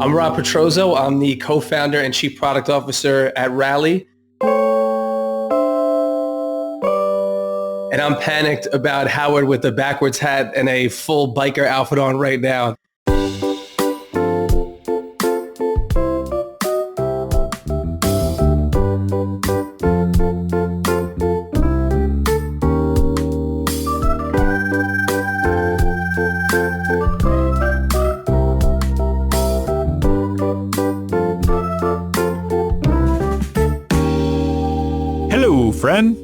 I'm Rob Petrozzo. I'm the co-founder and chief product officer at Rally. And I'm panicked about Howard with a backwards hat and a full biker outfit on right now.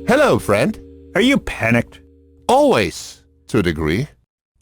Hello, friend. Are you panicked? Always, to a degree.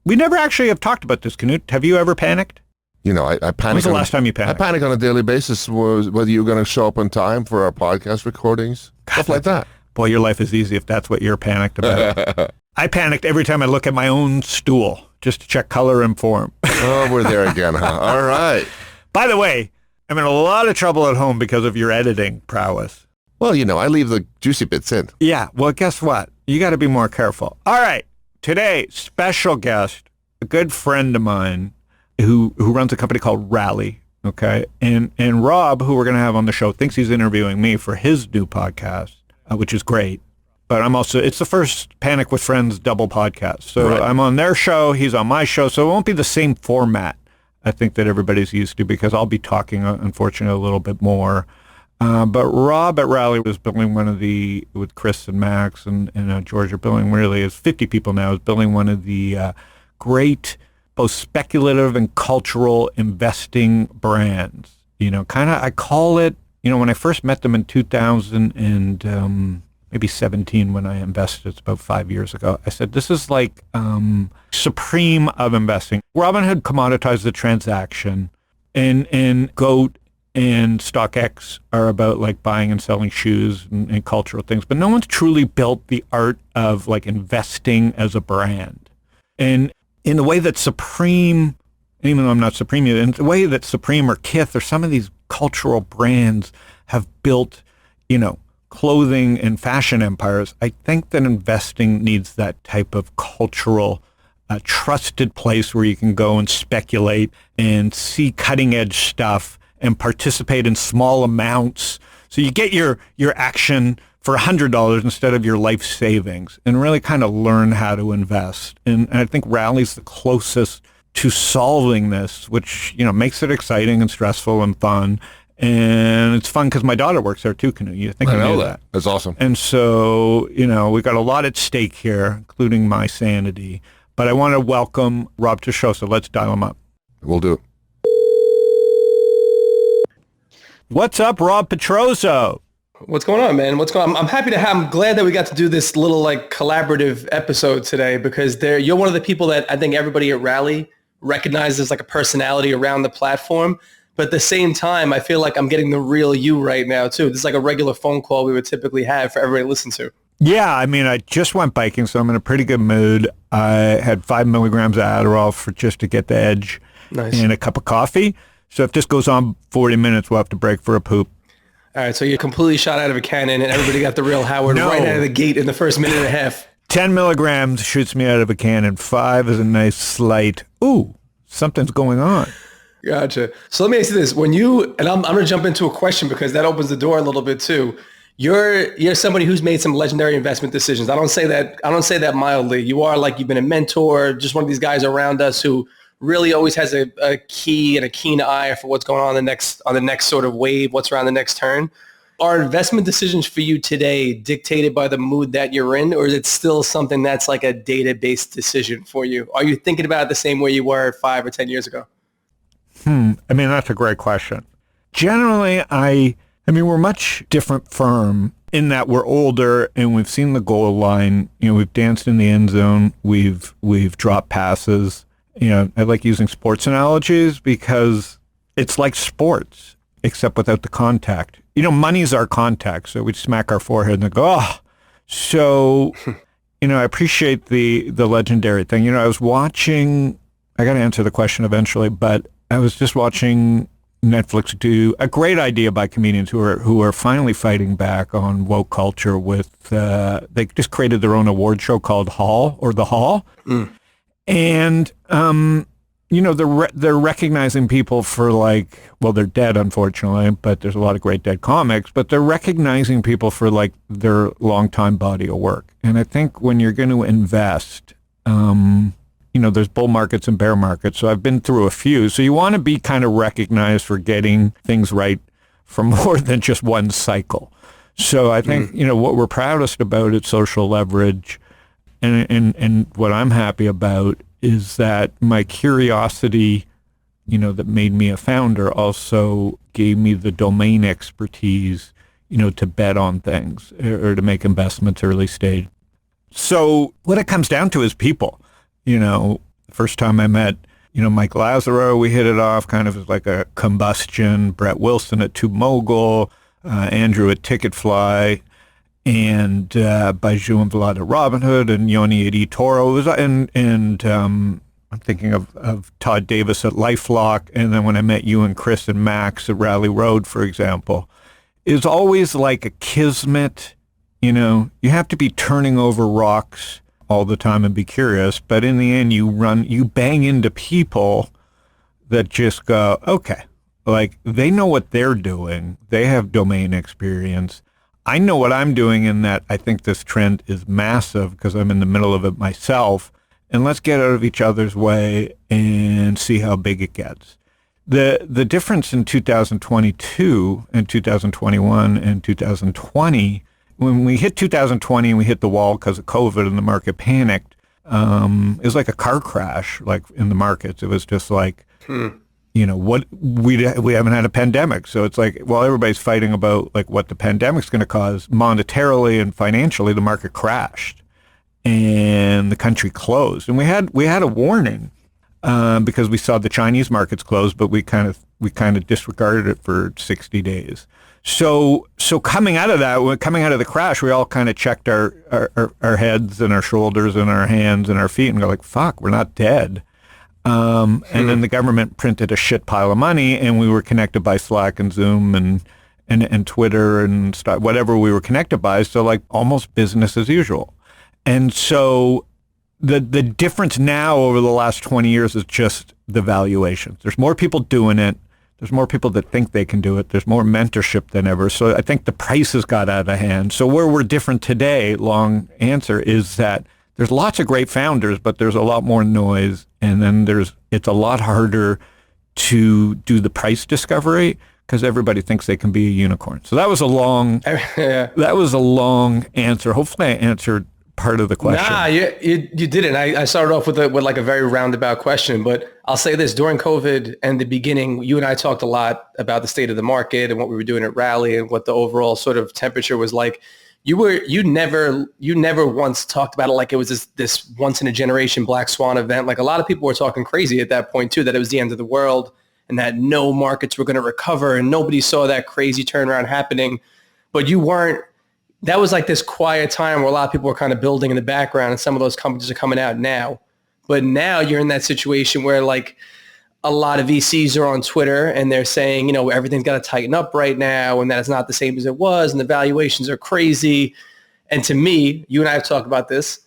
We never actually have talked about this, Knut. Have you ever panicked? You know, I panic. When was the last time you panicked? I panic on a daily basis, whether you're going to show up on time for our podcast recordings, stuff like that. Boy, your life is easy if that's what you're panicked about. I panicked every time I look at my own stool, just to check color and form. Oh, we're there again, huh? All right. By the way, I'm in a lot of trouble at home because of your editing prowess. Well, you know, I leave the juicy bits in. Yeah, well, guess what? You got to be more careful. All right, today, special guest, a good friend of mine who runs a company called Rally, okay? And Rob, who we're going to have on the show, thinks he's interviewing me for his new podcast, which is great. But it's the first Panic with Friends double podcast. So right. I'm on their show, he's on my show, so it won't be the same format, I think, that everybody's used to, because I'll be talking, unfortunately, a little bit more. But Rob at Rally was building with Chris and Max and George are building, really is 50 people now, is building one of the great, both speculative and cultural investing brands. You know, kind of, I call it, you know, when I first met them in 2000 and maybe 17 when I invested, it's about 5 years ago, I said, this is like supreme of investing. Robinhood commoditized the transaction and GOAT and StockX are about like buying and selling shoes and cultural things, but no one's truly built the art of like investing as a brand. And in the way that Supreme, even though I'm not Supreme yet, in the way that Supreme or Kith or some of these cultural brands have built, you know, clothing and fashion empires, I think that investing needs that type of cultural trusted place where you can go and speculate and see cutting edge stuff and participate in small amounts. So you get your action for $100 instead of your life savings and really kind of learn how to invest. And I think Rally's the closest to solving this, which, you know, makes it exciting and stressful and fun. And it's fun because my daughter works there too, Knut. You think I know that. That's awesome. And so, you know, we've got a lot at stake here, including my sanity. But I want to welcome Rob to the show, so let's dial him up. We'll do it. What's up, Rob Petrozzo? What's going on, man? I'm glad that we got to do this little like collaborative episode today, because you're one of the people that I think everybody at Rally recognizes like a personality around the platform. But at the same time, I feel like I'm getting the real you right now too. This is like a regular phone call we would typically have for everybody to listen to. Yeah, I mean, I just went biking, so I'm in a pretty good mood. I had 5 milligrams of Adderall just to get the edge. Nice. And a cup of coffee. So if this goes on 40 minutes, we'll have to break for a poop. All right, so you're completely shot out of a cannon, and everybody got the real Howard right out of the gate in the first minute and a half. 10 milligrams shoots me out of a cannon. 5 is a nice slight, ooh, something's going on. Gotcha. So let me ask you this. When you, and I'm going to jump into a question because that opens the door a little bit too. You're somebody who's made some legendary investment decisions. I don't say that mildly. You are like, you've been a mentor, just one of these guys around us who really always has a key and a keen eye for what's going on the next sort of wave, what's around the next turn. Are investment decisions for you today dictated by the mood that you're in, or is it still something that's like a data-based decision for you? Are you thinking about it the same way you were 5 or 10 years ago? I mean, that's a great question. Generally, I mean, we're a much different firm in that we're older and we've seen the goal line. You know, we've danced in the end zone. We've dropped passes. You know, I like using sports analogies because it's like sports, except without the contact. You know, money's our contact, so we smack our forehead and go, oh. So, you know, I appreciate the legendary thing. You know, I was watching, I got to answer the question eventually, but I was just watching Netflix do a great idea by comedians who are finally fighting back on woke culture with, they just created their own award show called The Hall. And, they're recognizing people for like, well, they're dead, unfortunately, but there's a lot of great dead comics, but they're recognizing people for like their longtime body of work. And I think when you're going to invest, there's bull markets and bear markets. So I've been through a few. So you want to be kind of recognized for getting things right for more than just one cycle. So I think, what we're proudest about at Social Leverage and what I'm happy about is that my curiosity, that made me a founder also gave me the domain expertise, to bet on things or to make investments early stage. So what it comes down to is people. The first time I met, Mike Lazaro, we hit it off kind of as like a combustion, Brett Wilson at TubeMogul, Andrew at Ticketfly, and Baiju and Vlad at Robinhood, and Yoni at eToro. I'm thinking of Todd Davis at LifeLock, and then when I met you and Chris and Max at Rally Road, for example, is always like a kismet. You have to be turning over rocks all the time and be curious, but in the end you bang into people that just go, okay, like they know what they're doing, they have domain experience, I know what I'm doing, in that I think this trend is massive because I'm in the middle of it myself, and let's get out of each other's way and see how big it gets. The difference in 2022 and 2021 and 2020, when we hit 2020 and we hit the wall because of COVID and the market panicked, it was like a car crash, like in the markets. It was just like, what we haven't had a pandemic. So it's like, well, everybody's fighting about like what the pandemic's going to cause. Monetarily and financially, the market crashed and the country closed. And we had a warning because we saw the Chinese markets close, but we kind of disregarded it for 60 days. So coming out of the crash, we all kind of checked our heads and our shoulders and our hands and our feet and go like, fuck, we're not dead. And then the government printed a shit pile of money, and we were connected by Slack and Zoom and Twitter and whatever we were connected by. So like almost business as usual. And so the difference now over the last 20 years is just the valuations. There's more people doing it. There's more people that think they can do it. There's more mentorship than ever. So I think the prices got out of hand. So where we're different today, long answer, is that there's lots of great founders, but there's a lot more noise. And then it's a lot harder to do the price discovery because everybody thinks they can be a unicorn. So that was a long answer. Hopefully I answered part of the question. Nah, you didn't. I started off with like a very roundabout question, but I'll say this: during COVID and the beginning, you and I talked a lot about the state of the market and what we were doing at Rally and what the overall sort of temperature was like. You never once talked about it like it was this once in a generation black swan event. Like a lot of people were talking crazy at that point too, that it was the end of the world and that no markets were going to recover and nobody saw that crazy turnaround happening. But you weren't. That was like this quiet time where a lot of people were kind of building in the background, and some of those companies are coming out now. But now you're in that situation where like a lot of VCs are on Twitter and they're saying, everything's got to tighten up right now and that it's not the same as it was and the valuations are crazy. And to me, you and I have talked about this,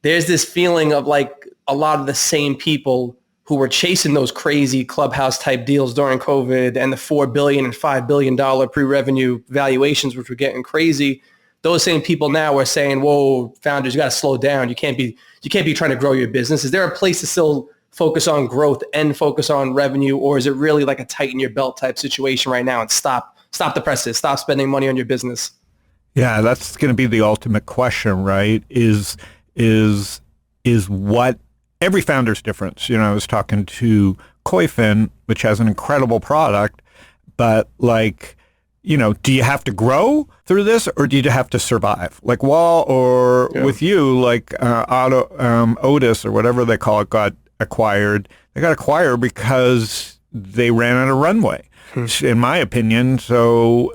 there's this feeling of like a lot of the same people who were chasing those crazy clubhouse type deals during COVID and the $4 billion and $5 billion pre-revenue valuations, which were getting crazy. Those same people now are saying, whoa, founders, you got to slow down. You can't be trying to grow your business. Is there a place to still focus on growth and focus on revenue, or is it really like a tighten your belt type situation right now and stop the presses, stop spending money on your business? Yeah, that's going to be the ultimate question, right? Is what every founder's difference. I was talking to Koifin, which has an incredible product, but like, do you have to grow through this or do you have to survive? Like with you, like Otis or whatever they call it got acquired. They got acquired because they ran out of runway, in my opinion. So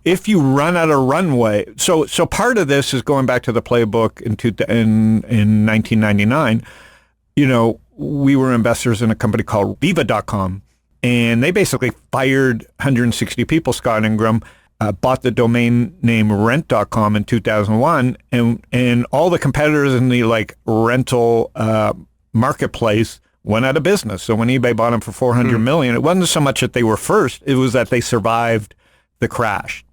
if you run out of runway, so part of this is going back to the playbook in 1999. We were investors in a company called Viva.com. And they basically fired 160 people. Scott Ingram bought the domain name rent.com in 2001. And all the competitors in the like rental marketplace went out of business. So when eBay bought them for 400 million, it wasn't so much that they were first, it was that they survived the crash.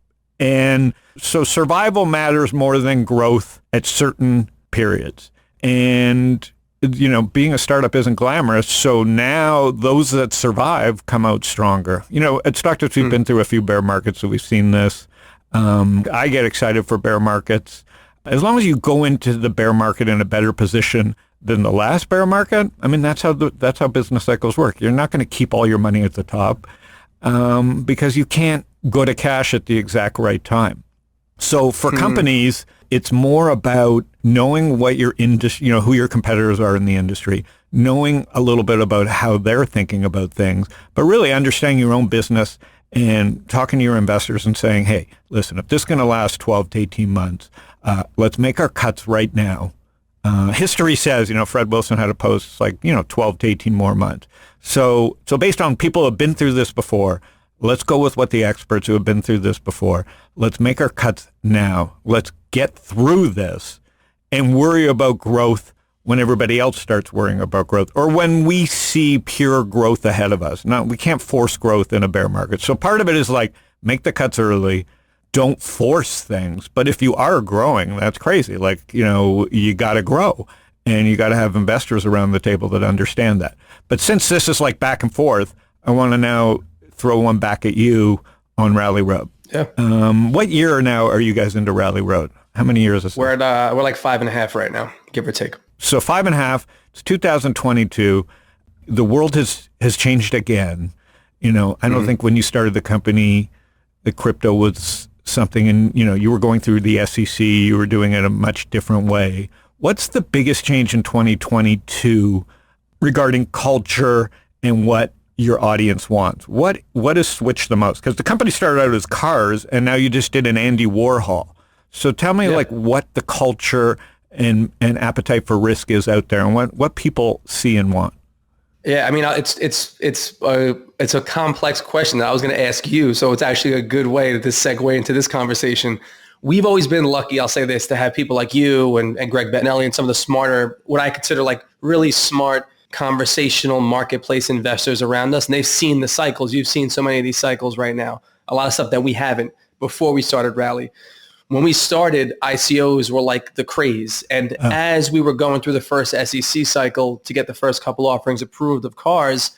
And so survival matters more than growth at certain periods. And, you know, being a startup isn't glamorous. So now those that survive come out stronger. You know, at StockTips, we've been through a few bear markets, so we've seen this. I get excited for bear markets. As long as you go into the bear market in a better position than the last bear market, I mean, that's how business cycles work. You're not going to keep all your money at the top because you can't go to cash at the exact right time. So for companies, it's more about knowing what your industry, you know, who your competitors are in the industry, knowing a little bit about how they're thinking about things, but really understanding your own business and talking to your investors and saying, hey, listen, if this is going to last 12 to 18 months, let's make our cuts right now. History says, you know, Fred Wilson had a post, it's like, you know, 12 to 18 more months. So based on people who have been through this before, let's go with what the experts who have been through this before. Let's make our cuts now. Let's get through this and worry about growth when everybody else starts worrying about growth or when we see pure growth ahead of us. Now, we can't force growth in a bear market. So part of it is like, make the cuts early. Don't force things. But if you are growing, that's crazy. Like, you know, you got to grow and you got to have investors around the table that understand that. But since this is like back and forth, I want to now throw one back at you on Rally Road. Yeah. What year now are you guys into Rally Road? How many years is it? We're like 5.5 right now, give or take. So 5.5, it's 2022. The world has changed again. You know, I don't think when you started the company, the crypto was something, and, you know, you were going through the SEC, you were doing it a much different way. What's the biggest change in 2022 regarding culture and what your audience wants? What has switched the most? Because the company started out as cars, and now you just did an Andy Warhol. So tell me, like, what the culture and appetite for risk is out there, and what people see and want. Yeah, I mean, it's a complex question that I was going to ask you, so it's actually a good way to segue into this conversation. We've always been lucky, I'll say this, to have people like you and Greg Bettinelli and some of the smarter, what I consider like really smart conversational marketplace investors around us, and they've seen the cycles. You've seen so many of these cycles right now, a lot of stuff that we haven't before we started Rally. When we started, ICOs were like the craze. And as we were going through the first SEC cycle to get the first couple offerings approved of cars,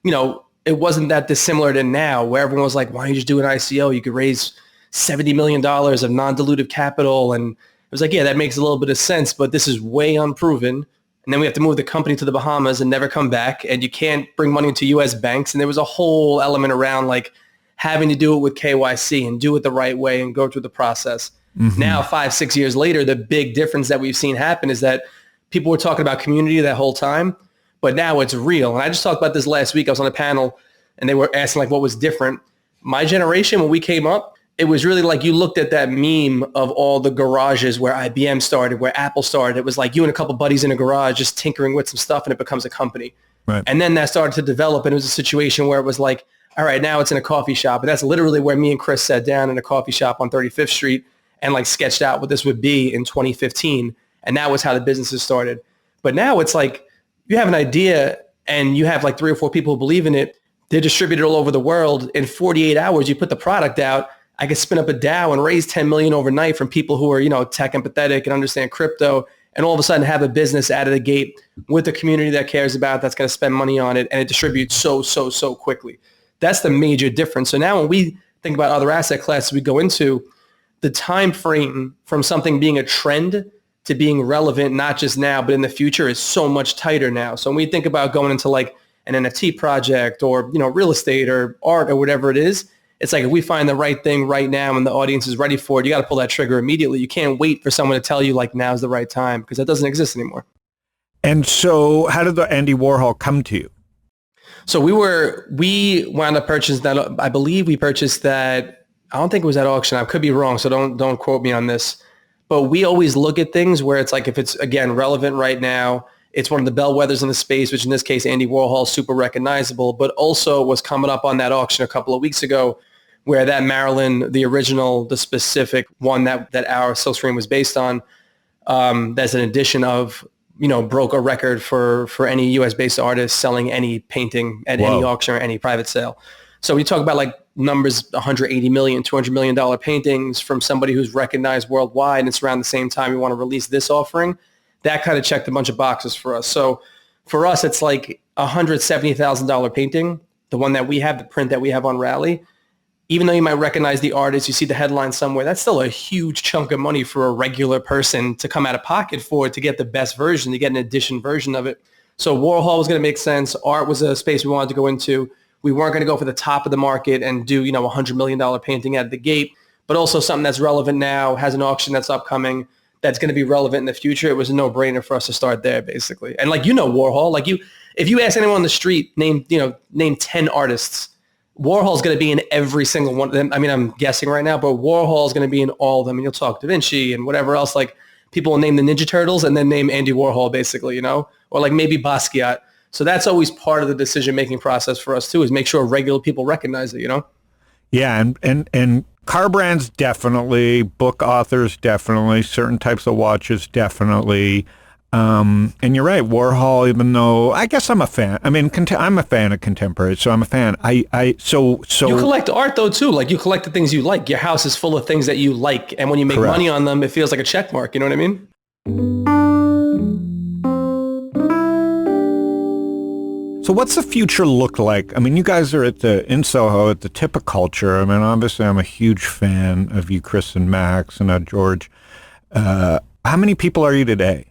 you know, it wasn't that dissimilar to now, where everyone was like, why don't you just do an ICO? You could raise $70 million of non-dilutive capital. And it was like, yeah, that makes a little bit of sense, but this is way unproven. And then we have to move the company to the Bahamas and never come back. And you can't bring money into U.S. banks. And there was a whole element around like having to do it with KYC and do it the right way and go through the process. Now, 5-6 years later, the big difference that we've seen happen is that people were talking about community that whole time, but now it's real. And I just talked about this last week. I was on a panel and they were asking like what was different. My generation, when we came up, it was really like you looked at that meme of all the garages where IBM started, where Apple started. It was like you and a couple buddies in a garage just tinkering with some stuff and it becomes a company. Right. And then that started to develop and it was a situation where it was like, all right, now it's in a coffee shop. And that's literally where me and Chris sat down in a coffee shop on 35th Street and like sketched out what this would be in 2015. And that was how the businesses started. But now it's like you have an idea and you have like 3 or 4 people who believe in it. They're distributed all over the world. In 48 hours, you put the product out. I could spin up a DAO and raise 10 million overnight from people who are, you know, tech empathetic and understand crypto, and all of a sudden have a business out of the gate with a community that cares about, that's going to spend money on it, and it distributes so quickly. That's the major difference. So now when we think about other asset classes we go into, the time frame from something being a trend to being relevant, not just now, but in the future, is so much tighter now. So when we think about going into like an NFT project or, you know, real estate or art or whatever it is, it's like if we find the right thing right now and the audience is ready for it, you got to pull that trigger immediately. You can't wait for someone to tell you like now's the right time, because that doesn't exist anymore. And so how did the Andy Warhol come to you? So we wound up purchasing that. I believe we purchased that. I don't think it was at auction. I could be wrong, so don't quote me on this. But we always look at things where it's like if it's, again, relevant right now, it's one of the bellwethers in the space, which in this case, Andy Warhol, super recognizable, but also was coming up on that auction a couple of weeks ago where that Marilyn, the original, the specific one that our Silkscreen was based on, that's an edition of broke a record for any US based artist selling any painting at any auction or any private sale. So we talk about like numbers, 180 million, $200 million paintings from somebody who's recognized worldwide, and it's around the same time we want to release this offering. That kind of checked a bunch of boxes for us. So for us, it's like $170,000 painting, the one that we have, the print that we have on Rally. Even though you might recognize the artist, you see the headline somewhere, that's still a huge chunk of money for a regular person to come out of pocket for, to get the best version, to get an edition version of it. So Warhol was going to make sense. Art was a space we wanted to go into. We weren't going to go for the top of the market and do, a $100 million painting out of the gate, but also something that's relevant now, has an auction that's upcoming, that's going to be relevant in the future. It was a no-brainer for us to start there, basically. And like, Warhol, like if you ask anyone on the street, name 10 artists, Warhol's going to be in every single one of them. I mean, I'm guessing right now, but Warhol's going to be in all of them. And you'll talk Da Vinci and whatever else. Like, people will name the Ninja Turtles and then name Andy Warhol, basically, or like maybe Basquiat. So that's always part of the decision-making process for us too, is make sure regular people recognize it, Yeah, and car brands definitely, book authors definitely, certain types of watches definitely. And you're right, Warhol, even though I guess I'm a fan. I mean, I'm a fan of contemporary, so I'm a fan. So you collect art though too. Like, you collect the things you like. Your house is full of things that you like, and when you make money on them, it feels like a check mark. You know what I mean? So what's the future look like? I mean, you guys are in Soho at the tip of culture. I mean, obviously, I'm a huge fan of you, Chris and Max, and George. How many people are you today?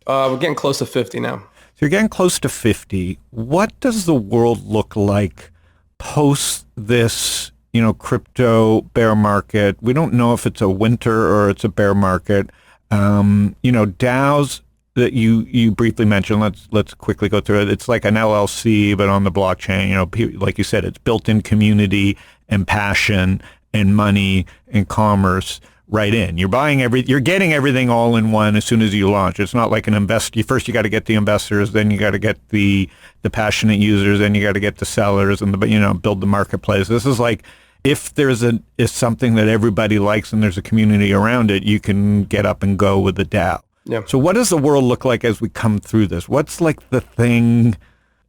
We're getting close to 50 now. So you're getting close to 50. What does the world look like post this, crypto bear market? We don't know if it's a winter or it's a bear market. DAOs that you briefly mentioned, let's quickly go through it. It's like an LLC, but on the blockchain. Like you said, it's built-in community and passion and money and commerce right in. You're getting everything all in one as soon as you launch. It's not like an first you got to get the investors, then you got to get the passionate users, then you got to get the sellers and build the marketplace. This is like, if there's is something that everybody likes and there's a community around it, you can get up and go with the DAO. Yeah. So what does the world look like as we come through this? What's like the thing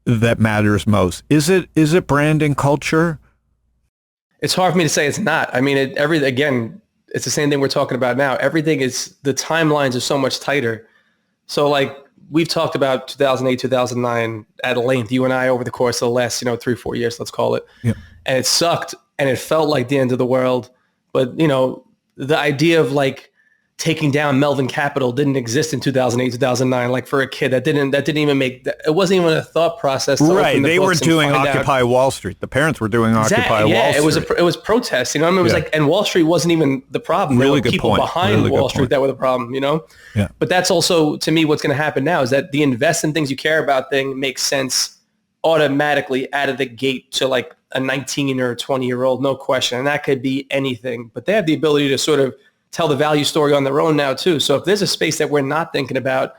that matters most? Is it brand and culture? It's hard for me to say it's not. I mean, it's the same thing we're talking about now. Everything is, the timelines are so much tighter. So like, we've talked about 2008, 2009 at length, you and I, over the course of the last, 3-4 years, let's call it. Yeah. And it sucked and it felt like the end of the world. But, the idea of like taking down Melvin Capital didn't exist in 2008, 2009. Like, for a kid, that didn't even make, it wasn't even a thought process. Right. They were doing Occupy Wall Street. The parents were doing Occupy Wall Street. It was protests, It was like, and Wall Street wasn't even the problem. There were people behind Wall Street that were the problem, Yeah. But that's also, to me, what's going to happen now is that the invest in things you care about thing makes sense automatically out of the gate to like a 19 or 20-year-old, no question. And that could be anything. But they have the ability to sort of tell the value story on their own now too. So if there's a space that we're not thinking about,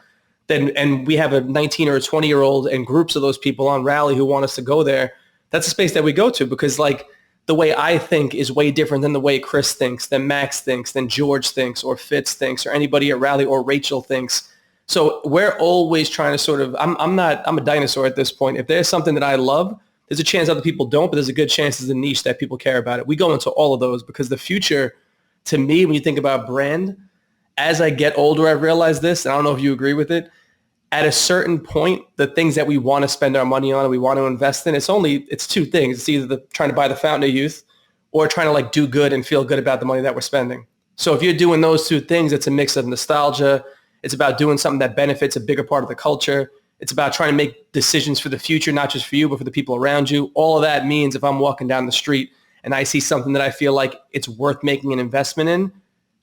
then, and we have a 19 or a 20-year-old and groups of those people on Rally who want us to go there, that's a space that we go to, because like, the way I think is way different than the way Chris thinks, than Max thinks, than George thinks, or Fitz thinks, or anybody at Rally, or Rachel thinks. So we're always trying to sort of, I'm a dinosaur at this point. If there's something that I love, there's a chance other people don't, but there's a good chance there's a niche that people care about it. We go into all of those, because the future, to me, when you think about brand, as I get older, I realize this, and I don't know if you agree with it, at a certain point, the things that we want to spend our money on and we want to invest in, it's two things. It's either trying to buy the fountain of youth, or trying to like do good and feel good about the money that we're spending. So if you're doing those two things, it's a mix of nostalgia. It's about doing something that benefits a bigger part of the culture. It's about trying to make decisions for the future, not just for you, but for the people around you. All of that means if I'm walking down the street and I see something that I feel like it's worth making an investment in,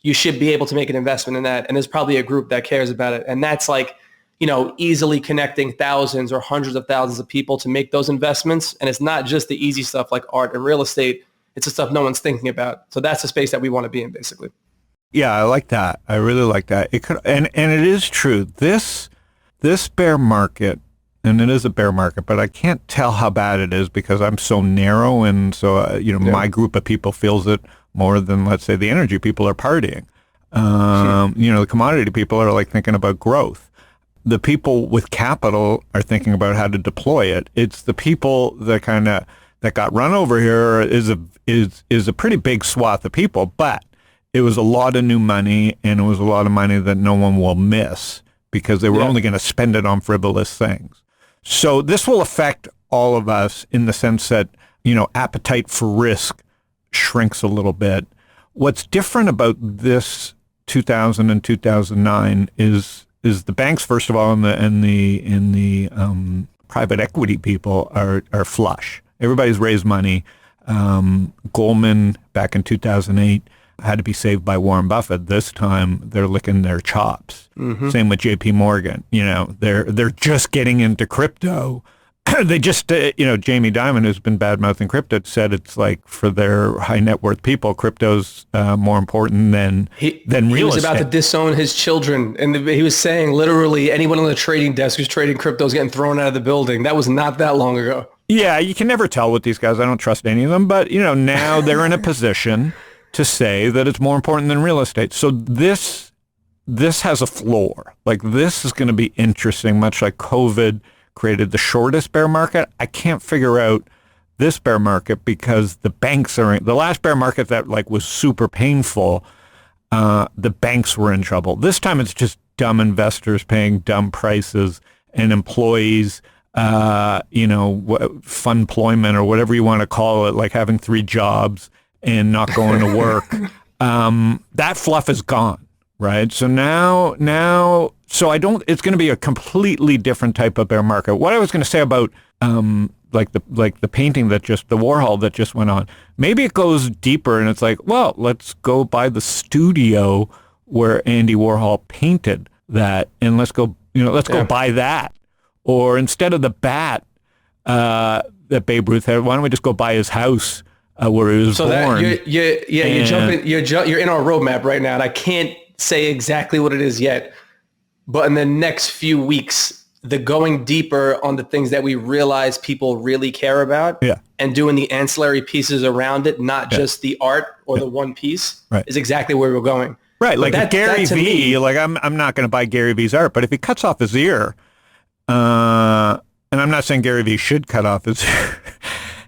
you should be able to make an investment in that. And there's probably a group that cares about it. And that's like, easily connecting thousands or hundreds of thousands of people to make those investments. And it's not just the easy stuff like art and real estate. It's the stuff no one's thinking about. So that's the space that we want to be in, basically. Yeah, I like that. I really like that. It could, and it is true. This bear market, and it is a bear market, but I can't tell how bad it is because I'm so narrow, and so my group of people feels it more than, let's say, the energy people are partying. The commodity people are like thinking about growth. the people with capital are thinking about how to deploy it. It's the people that that got run over here is a pretty big swath of people, but it was a lot of new money, and it was a lot of money that no one will miss because they were only going to spend it on frivolous things. So this will affect all of us in the sense that, appetite for risk shrinks a little bit. What's different about this 2000 and 2009 is the banks, first of all, and the private equity people are flush. Everybody's raised money. Goldman back in 2008 had to be saved by Warren Buffett. This time they're licking their chops. Mm-hmm. Same with JP Morgan. They're just getting into crypto. They just, Jamie Dimon, who's been bad-mouthing crypto, said it's like for their high net worth people, crypto's more important than real estate. He was about to disown his children. And he was saying literally anyone on the trading desk who's trading crypto is getting thrown out of the building. That was not that long ago. Yeah, you can never tell with these guys. I don't trust any of them. But, now they're in a position to say that it's more important than real estate. So this has a floor. Like, this is going to be interesting, much like COVID created the shortest bear market. I can't figure out this bear market because the banks are in the last bear market that was super painful. The banks were in trouble. This time it's just dumb investors paying dumb prices and employees, funployment or whatever you want to call it, like having 3 jobs and not going to work. That fluff is gone. Right. So now, it's going to be a completely different type of bear market. What I was going to say about, the painting the Warhol that just went on, maybe it goes deeper and it's like, well, let's go buy the studio where Andy Warhol painted that and let's go buy that. Or instead of the bat, that Babe Ruth had, why don't we just go buy his house where he was born? You're in our roadmap right now, and I can't say exactly what it is yet, but in the next few weeks, the going deeper on the things that we realize people really care about and doing the ancillary pieces around it, not just the art or the one piece, is exactly where we're going. Right. Like Gary Vee, I'm not going to buy Gary Vee's art, but if he cuts off his ear, and I'm not saying Gary Vee should cut off his ear,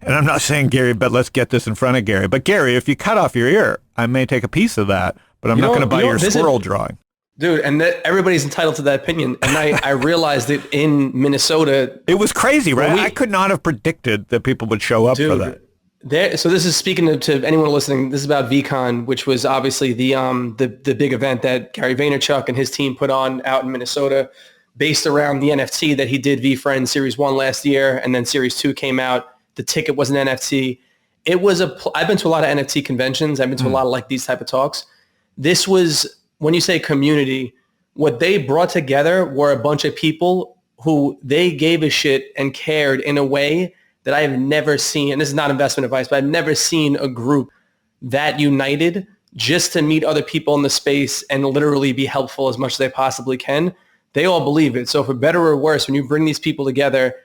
and I'm not saying Gary, but let's get this in front of Gary. But Gary, if you cut off your ear, I may take a piece of that. But I'm not going to buy your squirrel drawing. Dude, and everybody's entitled to that opinion. And I realized that in Minnesota... It was crazy, right? I could not have predicted that people would show up for that. So this is speaking to anyone listening. This is about VCon, which was obviously the big event that Gary Vaynerchuk and his team put on out in Minnesota based around the NFT that he did VFriend Series 1 last year. And then Series 2 came out. The ticket was an NFT. I've been to a lot of NFT conventions. I've been to a lot of these type of talks. This was, when you say community, what they brought together were a bunch of people who they gave a shit and cared in a way that I have never seen. And this is not investment advice, but I've never seen a group that united just to meet other people in the space and literally be helpful as much as they possibly can. They all believe it. So for better or worse, when you bring these people together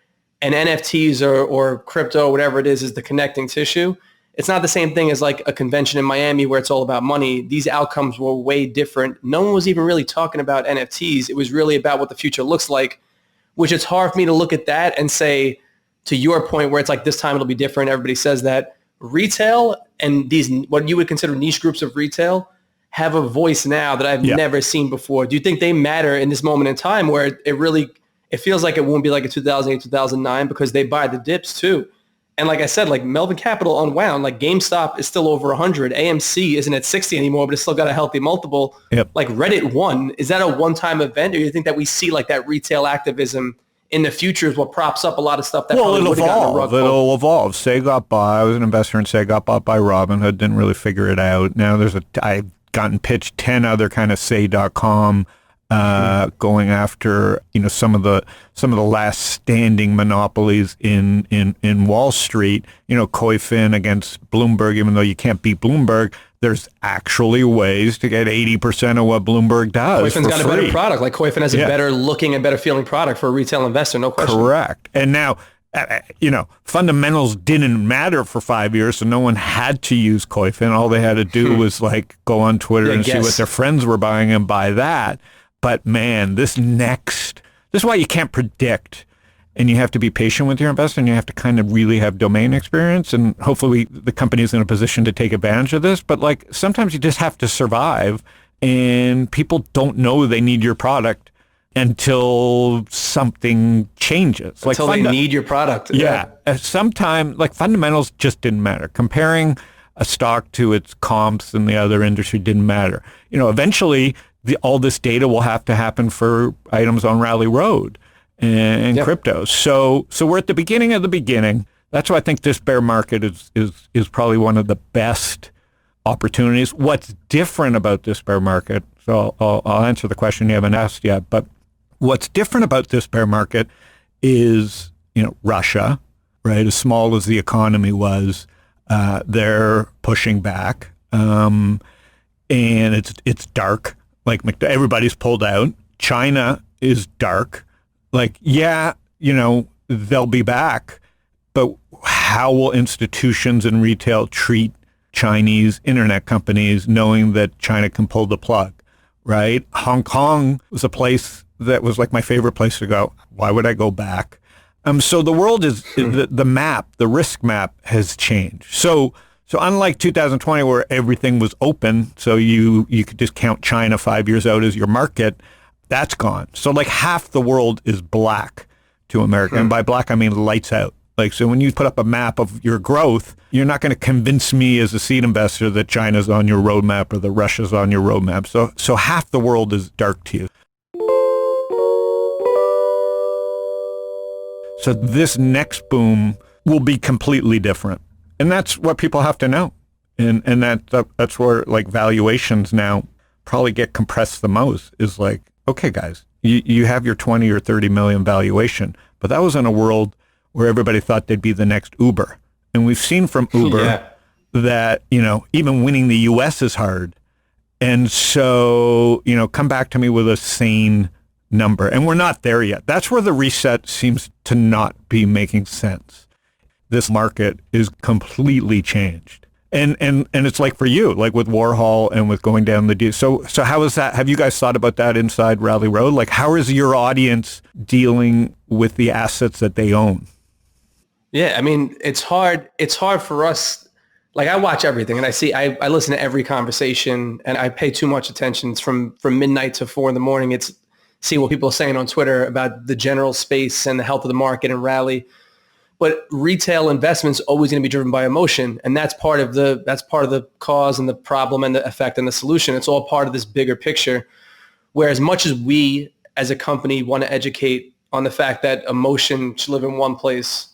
and NFTs or crypto, whatever it is the connecting tissue, it's not the same thing as a convention in Miami where it's all about money. These outcomes were way different. No one was even really talking about NFTs. It was really about what the future looks like, which it's hard for me to look at that and say, to your point where it's this time it'll be different. Everybody says that. Retail and these, what you would consider niche groups of retail, have a voice now that I've never seen before. Do you think they matter in this moment in time where it feels like it won't be like a 2008, 2009 because they buy the dips too? And like I said, Melvin Capital unwound, GameStop is still over 100. AMC isn't at 60 anymore, but it's still got a healthy multiple. Yep. Reddit won. Is that a one-time event, or do you think that we see that retail activism in the future is what props up a lot of stuff that it'll evolve. It'll evolve. Say got bought. I was an investor in Say got bought by Robinhood. Didn't really figure it out. Now I've gotten pitched 10 other kind of Say.com. Going after some of the last standing monopolies in Wall Street, Koifin against Bloomberg. Even though you can't beat Bloomberg, there's actually ways to get 80% of what Bloomberg does. Koifin's got a better product. Koifin has a better looking and better feeling product for a retail investor, no question. Correct. And now, fundamentals didn't matter for 5 years, so no one had to use Koifin. All they had to do was go on Twitter and see what their friends were buying and buy that. But man, this next This is why you can't predict, and you have to be patient with your investor, and you have to kind of really have domain experience, and hopefully the company is in a position to take advantage of this. But like sometimes you just have to survive, and people don't know they need your product until something changes. Until they need your product. Yeah. Sometimes, like, fundamentals just didn't matter. Comparing a stock to its comps in the other industry didn't matter. You know, eventually, all this data will have to happen for items on Rally Road and crypto. So we're at the beginning of the beginning. That's why I think this bear market is probably one of the best opportunities. What's different about this bear market? So I'll answer the question you haven't asked yet, but what's different about this bear market is, you know, Russia, right? As small as the economy was, they're pushing back, and it's dark. Like everybody's pulled out. China is dark. Like, yeah, you know, they'll be back, but how will institutions and retail treat Chinese internet companies knowing that China can pull the plug, right? Hong Kong was a place that was like my favorite place to go. Why would I go back? So the world is, the map, the risk map has changed. So unlike 2020 where everything was open, so you could just count China 5 years out as your market, that's gone. So like half the world is black to America. And by black, I mean lights out. Like, so when you put up a map of your growth, you're not going to convince me as a seed investor that China's on your roadmap or that Russia's on your roadmap. So half the world is dark to you. So this next boom will be completely different. And that's what people have to know. And that's where like valuations now probably get compressed the most, is like, okay, guys, you have your 20 or 30 million valuation, but that was in a world where everybody thought they'd be the next Uber. And we've seen from Uber that, you know, even winning the US is hard. And so, you know, come back to me with a sane number. And we're not there yet. That's where the reset seems to not be making sense. This market is completely changed. And it's like for you, like with Warhol and with going down the... So how is that? Have you guys thought about that inside Rally Road? Like, how is your audience dealing with the assets that they own? Yeah, I mean, it's hard for us. Like, I watch everything and I listen to every conversation, and I pay too much attention. It's from midnight to 4 a.m. It's see what people are saying on Twitter about the general space and the health of the market and Rally. But retail investment's always going to be driven by emotion, and that's part of the cause and the problem and the effect and the solution. It's all part of this bigger picture. Where as much as we as a company want to educate on the fact that emotion should live in one place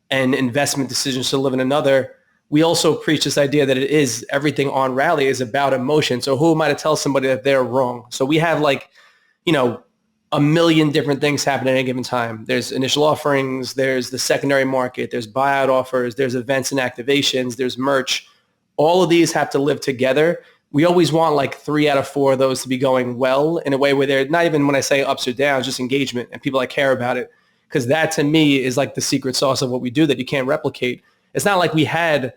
and investment decisions should live in another, we also preach this idea that it is everything on Rally is about emotion. So who am I to tell somebody that they're wrong? So we have like, you know, a million different things happening at any given time. There's initial offerings, there's the secondary market, there's buyout offers, there's events and activations, there's merch. All of these have to live together. We always want like 3 out of 4 of those to be going well in a way where they're not even, when I say ups or downs, just engagement and people that care about it. Because that to me is like the secret sauce of what we do that you can't replicate. It's not like we had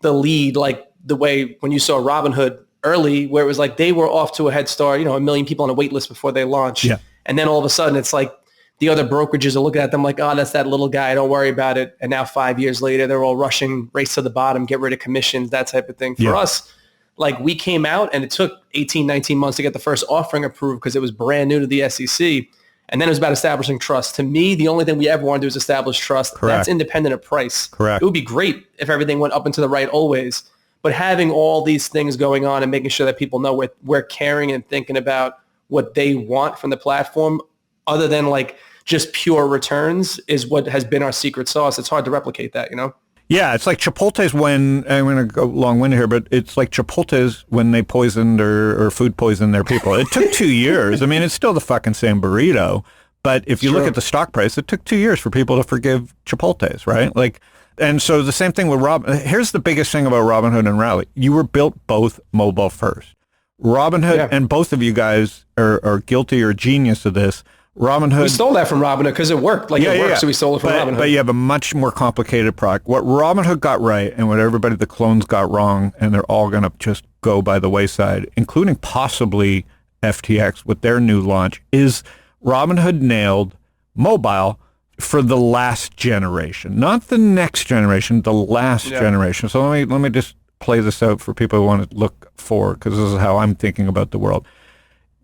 the lead like the way when you saw Robinhood early, where it was like they were off to a head start, you know, 1 million people on a wait list before they launched. Yeah. And then all of a sudden it's like the other brokerages are looking at them like, oh, that's that little guy, don't worry about it. And now 5 years later, they're all rushing, race to the bottom, get rid of commissions, that type of thing. For us, like we came out and it took 18, 19 months to get the first offering approved because it was brand new to the SEC. And then it was about establishing trust. To me, the only thing we ever want to do is establish trust. Correct. That's independent of price. Correct. It would be great if everything went up and to the right always. But having all these things going on and making sure that people know we're caring and thinking about what they want from the platform, other than like just pure returns, is what has been our secret sauce. It's hard to replicate that, you know? Yeah, it's like Chipotle's when, I'm going to go long-winded here, but it's like Chipotle's when they poisoned or food poisoned their people. It took 2 years. I mean, it's still the fucking same burrito. But if you look at the stock price, it took 2 years for people to forgive Chipotle's, right? Like, and so the same thing with here's the biggest thing about Robinhood and Rally. You were built both mobile first. Robinhood, and both of you guys are guilty or genius of this. Robinhood. We stole that from Robinhood because it worked. Like it worked, so we stole it from Robinhood. But you have a much more complicated product. What Robinhood got right and what everybody, the clones, got wrong, and they're all going to just go by the wayside, including possibly FTX with their new launch, is Robinhood nailed mobile for the last generation, not the next generation, the last generation. So let me just play this out for people who want to look forward, because this is how I'm thinking about the world.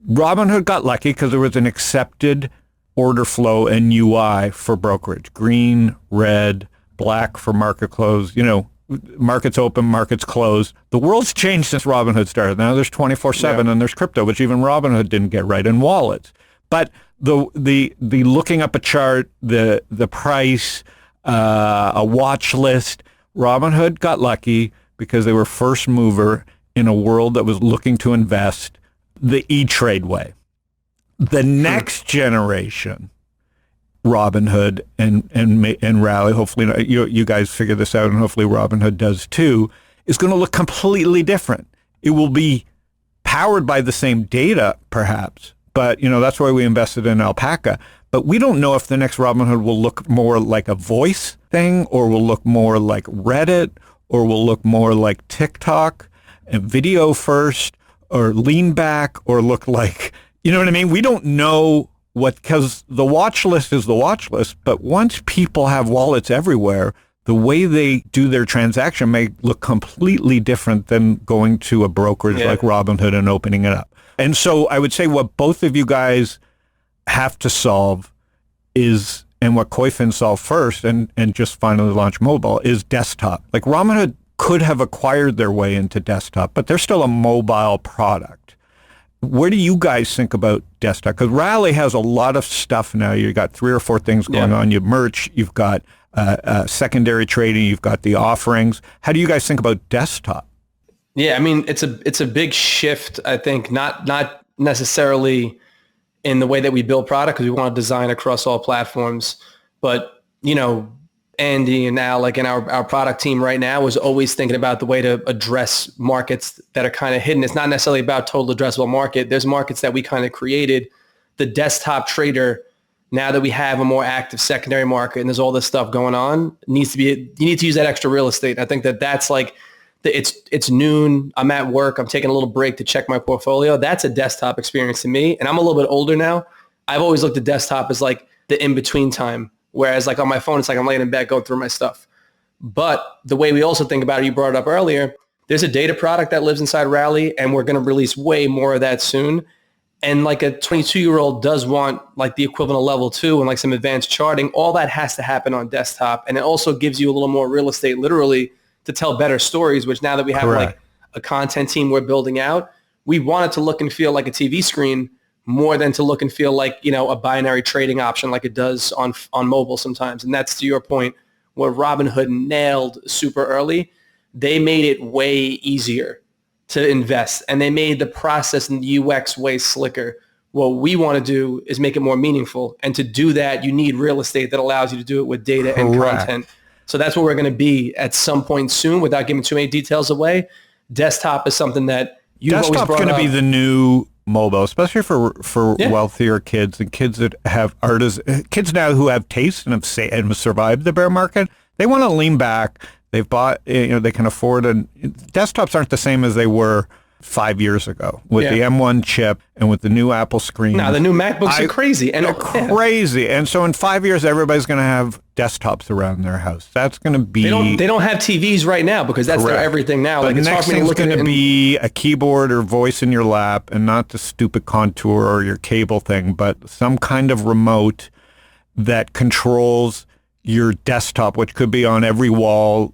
Robinhood got lucky because there was an accepted order flow and UI for brokerage. Green, red, black for market close, markets open, markets close. The world's changed since Robinhood started. Now there's 24/7 and there's crypto, which even Robinhood didn't get right, and wallets. But the looking up a chart, the price, a watch list, Robinhood got lucky because they were first mover in a world that was looking to invest the E-Trade way. The next generation, Robinhood and Rally, hopefully you guys figure this out, and hopefully Robinhood does too, is going to look completely different. It will be powered by the same data, perhaps, but that's why we invested in Alpaca. But we don't know if the next Robinhood will look more like a voice thing, or will look more like Reddit, or will look more like TikTok and video first, or lean back, or look like, you know what I mean? We don't know because the watch list is the watch list, but once people have wallets everywhere, the way they do their transaction may look completely different than going to a brokerage like Robinhood and opening it up. And so I would say what both of you guys have to solve is, and what Koifin solved first and just finally launched mobile, is desktop. Like Robinhood could have acquired their way into desktop, but they're still a mobile product. Where do you guys think about desktop? Because Rally has a lot of stuff now. You got 3 or 4 things going on. You have merch, you've got secondary trading, you've got the offerings. How do you guys think about desktop? Yeah, I mean, it's a big shift, I think, not necessarily in the way that we build product, because we want to design across all platforms. But, Andy and Al, like in our product team right now, is always thinking about the way to address markets that are kind of hidden. It's not necessarily about total addressable market. There's markets that we kind of created. The desktop trader, now that we have a more active secondary market and there's all this stuff going on, you need to use that extra real estate. I think that's like, it's noon, I'm at work, I'm taking a little break to check my portfolio. That's a desktop experience to me. And I'm a little bit older now. I've always looked at desktop as like the in-between time. Whereas like on my phone, it's like I'm laying in bed going through my stuff. But the way we also think about it, you brought it up earlier, there's a data product that lives inside Rally, and we're going to release way more of that soon. And like a 22-year-old does want like the equivalent of level 2 and like some advanced charting. All that has to happen on desktop. And it also gives you a little more real estate, literally, to tell better stories, which now that we have like a content team we're building out, we want it to look and feel like a TV screen more than to look and feel like, a binary trading option like it does on mobile sometimes. And that's, to your point, what Robinhood nailed super early. They made it way easier to invest, and they made the process and the UX way slicker. What we want to do is make it more meaningful. And to do that, you need real estate that allows you to do it with data and content. So that's what we're going to be at some point soon, without giving too many details away. Desktop is something that you've always brought up. Desktop's going to be the new mobile, especially for wealthier kids and kids that have kids now who have taste and have survived the bear market. They want to lean back. They've bought, they can afford desktops aren't the same as they were 5 years ago with the M1 chip and with the new Apple screen. No, the new MacBooks are crazy. And they're crazy. And so in 5 years, everybody's going to have desktops around their house. That's going to be... They don't have TVs right now because that's their everything now. But like, next thing's going to be a keyboard or voice in your lap, and not the stupid contour or your cable thing, but some kind of remote that controls your desktop, which could be on every wall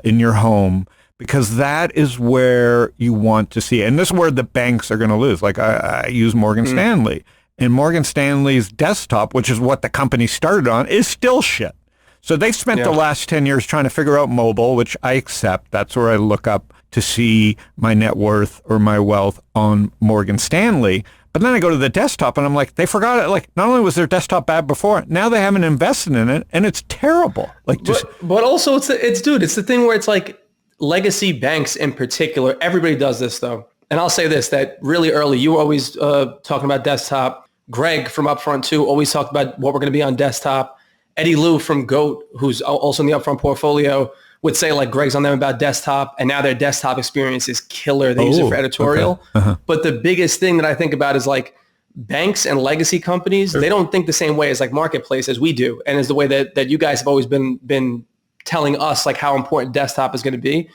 in your home, because that is where you want to see it. And this is where the banks are going to lose. Like I use Morgan Stanley, and Morgan Stanley's desktop, which is what the company started on, is still shit. So they've spent the last 10 years trying to figure out mobile, which I accept. That's where I look up to see my net worth or my wealth on Morgan Stanley. But then I go to the desktop and I'm like, they forgot it. Like, not only was their desktop bad before, now they haven't invested in it, and it's terrible. Like, just but also it's the thing where it's like legacy banks in particular. Everybody does this though, and I'll say this: that really early, you were always talking about desktop. Greg from Upfront too always talked about what we're going to be on desktop. Eddie Liu from Goat, who's also in the Upfront portfolio, would say like Greg's on them about desktop, and now their desktop experience is killer. They use it for editorial. But the biggest thing that I think about is like banks and legacy companies, they don't think the same way as like marketplace as we do, and as the way that you guys have always been telling us like how important desktop is going to be.